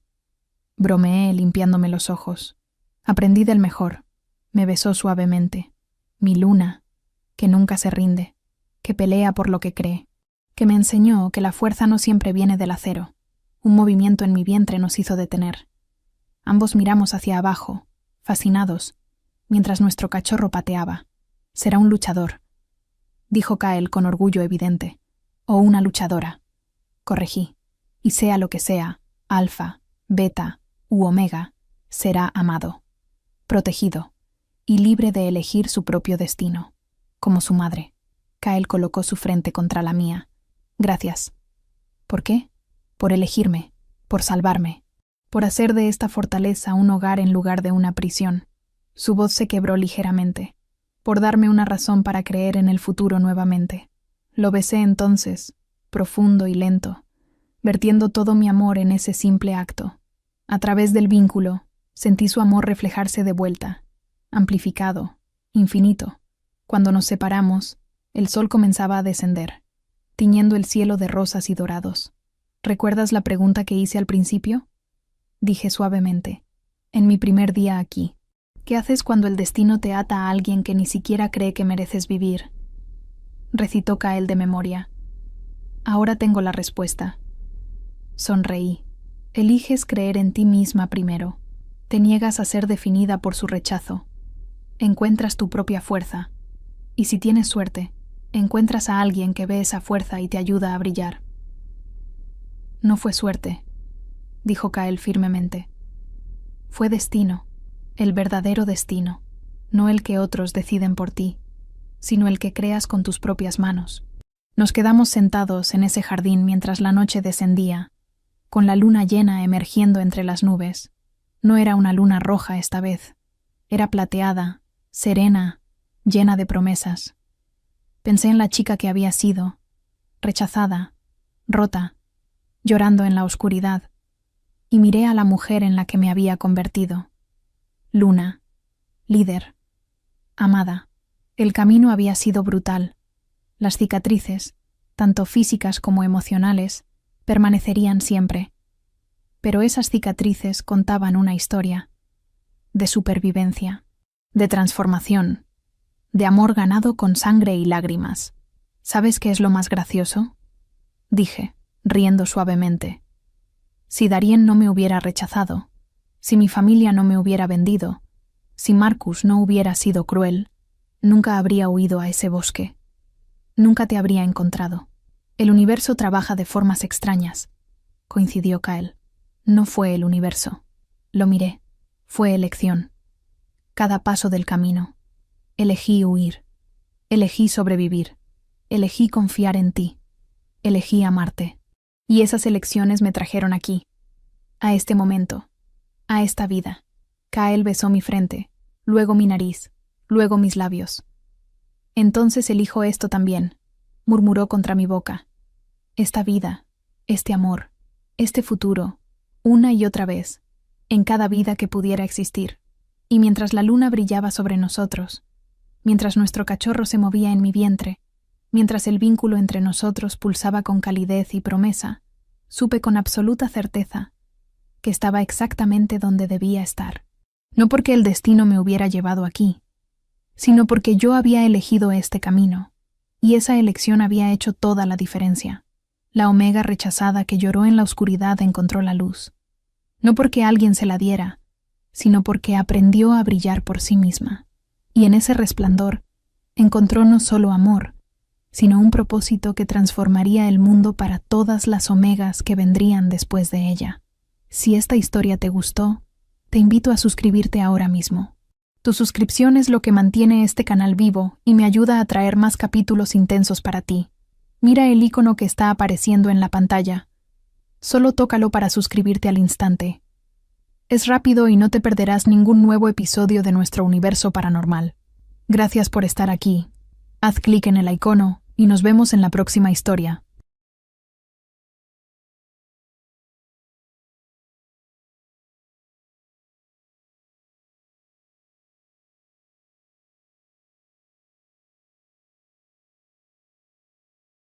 Bromeé limpiándome los ojos. Aprendí del mejor. Me besó suavemente. Mi luna, que nunca se rinde, que pelea por lo que cree, que me enseñó que la fuerza no siempre viene del acero. Un movimiento en mi vientre nos hizo detener. Ambos miramos hacia abajo, fascinados, mientras nuestro cachorro pateaba. Será un luchador, dijo Kael con orgullo evidente. O una luchadora. Corregí. Y sea lo que sea, alfa, beta u omega, será amado, protegido y libre de elegir su propio destino, como su madre. Kael colocó su frente contra la mía. Gracias. ¿Por qué? Por elegirme, por salvarme, por hacer de esta fortaleza un hogar en lugar de una prisión. Su voz se quebró ligeramente, por darme una razón para creer en el futuro nuevamente. Lo besé entonces, profundo y lento, vertiendo todo mi amor en ese simple acto. A través del vínculo, sentí su amor reflejarse de vuelta, amplificado, infinito. Cuando nos separamos, el sol comenzaba a descender, tiñendo el cielo de rosas y dorados. ¿Recuerdas la pregunta que hice al principio? Dije suavemente. En mi primer día aquí. ¿Qué haces cuando el destino te ata a alguien que ni siquiera cree que mereces vivir? Recitó Kael de memoria. Ahora tengo la respuesta. Sonreí. Eliges creer en ti misma primero. Te niegas a ser definida por su rechazo. Encuentras tu propia fuerza. Y si tienes suerte, encuentras a alguien que ve esa fuerza y te ayuda a brillar. No fue suerte, dijo Kael firmemente. Fue destino, el verdadero destino, no el que otros deciden por ti, sino el que creas con tus propias manos. Nos quedamos sentados en ese jardín mientras la noche descendía, con la luna llena emergiendo entre las nubes. No era una luna roja esta vez, era plateada, serena, llena de promesas. Pensé en la chica que había sido, rechazada, rota, llorando en la oscuridad, y miré a la mujer en la que me había convertido. Luna, líder, amada. El camino había sido brutal. Las cicatrices, tanto físicas como emocionales, permanecerían siempre. Pero esas cicatrices contaban una historia, de supervivencia, de transformación, de amor ganado con sangre y lágrimas. ¿Sabes qué es lo más gracioso? Dije, riendo suavemente. Si Darien no me hubiera rechazado, si mi familia no me hubiera vendido, si Marcus no hubiera sido cruel, nunca habría huido a ese bosque. Nunca te habría encontrado. El universo trabaja de formas extrañas, coincidió Kael. No fue el universo. Lo miré. Fue elección. Cada paso del camino. Elegí huir. Elegí sobrevivir. Elegí confiar en ti. Elegí amarte. Y esas elecciones me trajeron aquí. A este momento. A esta vida. Kael besó mi frente, luego mi nariz, luego mis labios. Entonces elijo esto también, murmuró contra mi boca. Esta vida, este amor, este futuro, una y otra vez, en cada vida que pudiera existir. Y mientras la luna brillaba sobre nosotros, mientras nuestro cachorro se movía en mi vientre, mientras el vínculo entre nosotros pulsaba con calidez y promesa, supe con absoluta certeza que estaba exactamente donde debía estar. No porque el destino me hubiera llevado aquí, sino porque yo había elegido este camino, y esa elección había hecho toda la diferencia. La omega rechazada que lloró en la oscuridad encontró la luz, no porque alguien se la diera, sino porque aprendió a brillar por sí misma, y en ese resplandor encontró no solo amor, sino un propósito que transformaría el mundo para todas las omegas que vendrían después de ella. Si esta historia te gustó, te invito a suscribirte ahora mismo. Tu suscripción es lo que mantiene este canal vivo y me ayuda a traer más capítulos intensos para ti. Mira el icono que está apareciendo en la pantalla. Solo tócalo para suscribirte al instante. Es rápido y no te perderás ningún nuevo episodio de nuestro universo paranormal. Gracias por estar aquí. Haz clic en el icono y nos vemos en la próxima historia.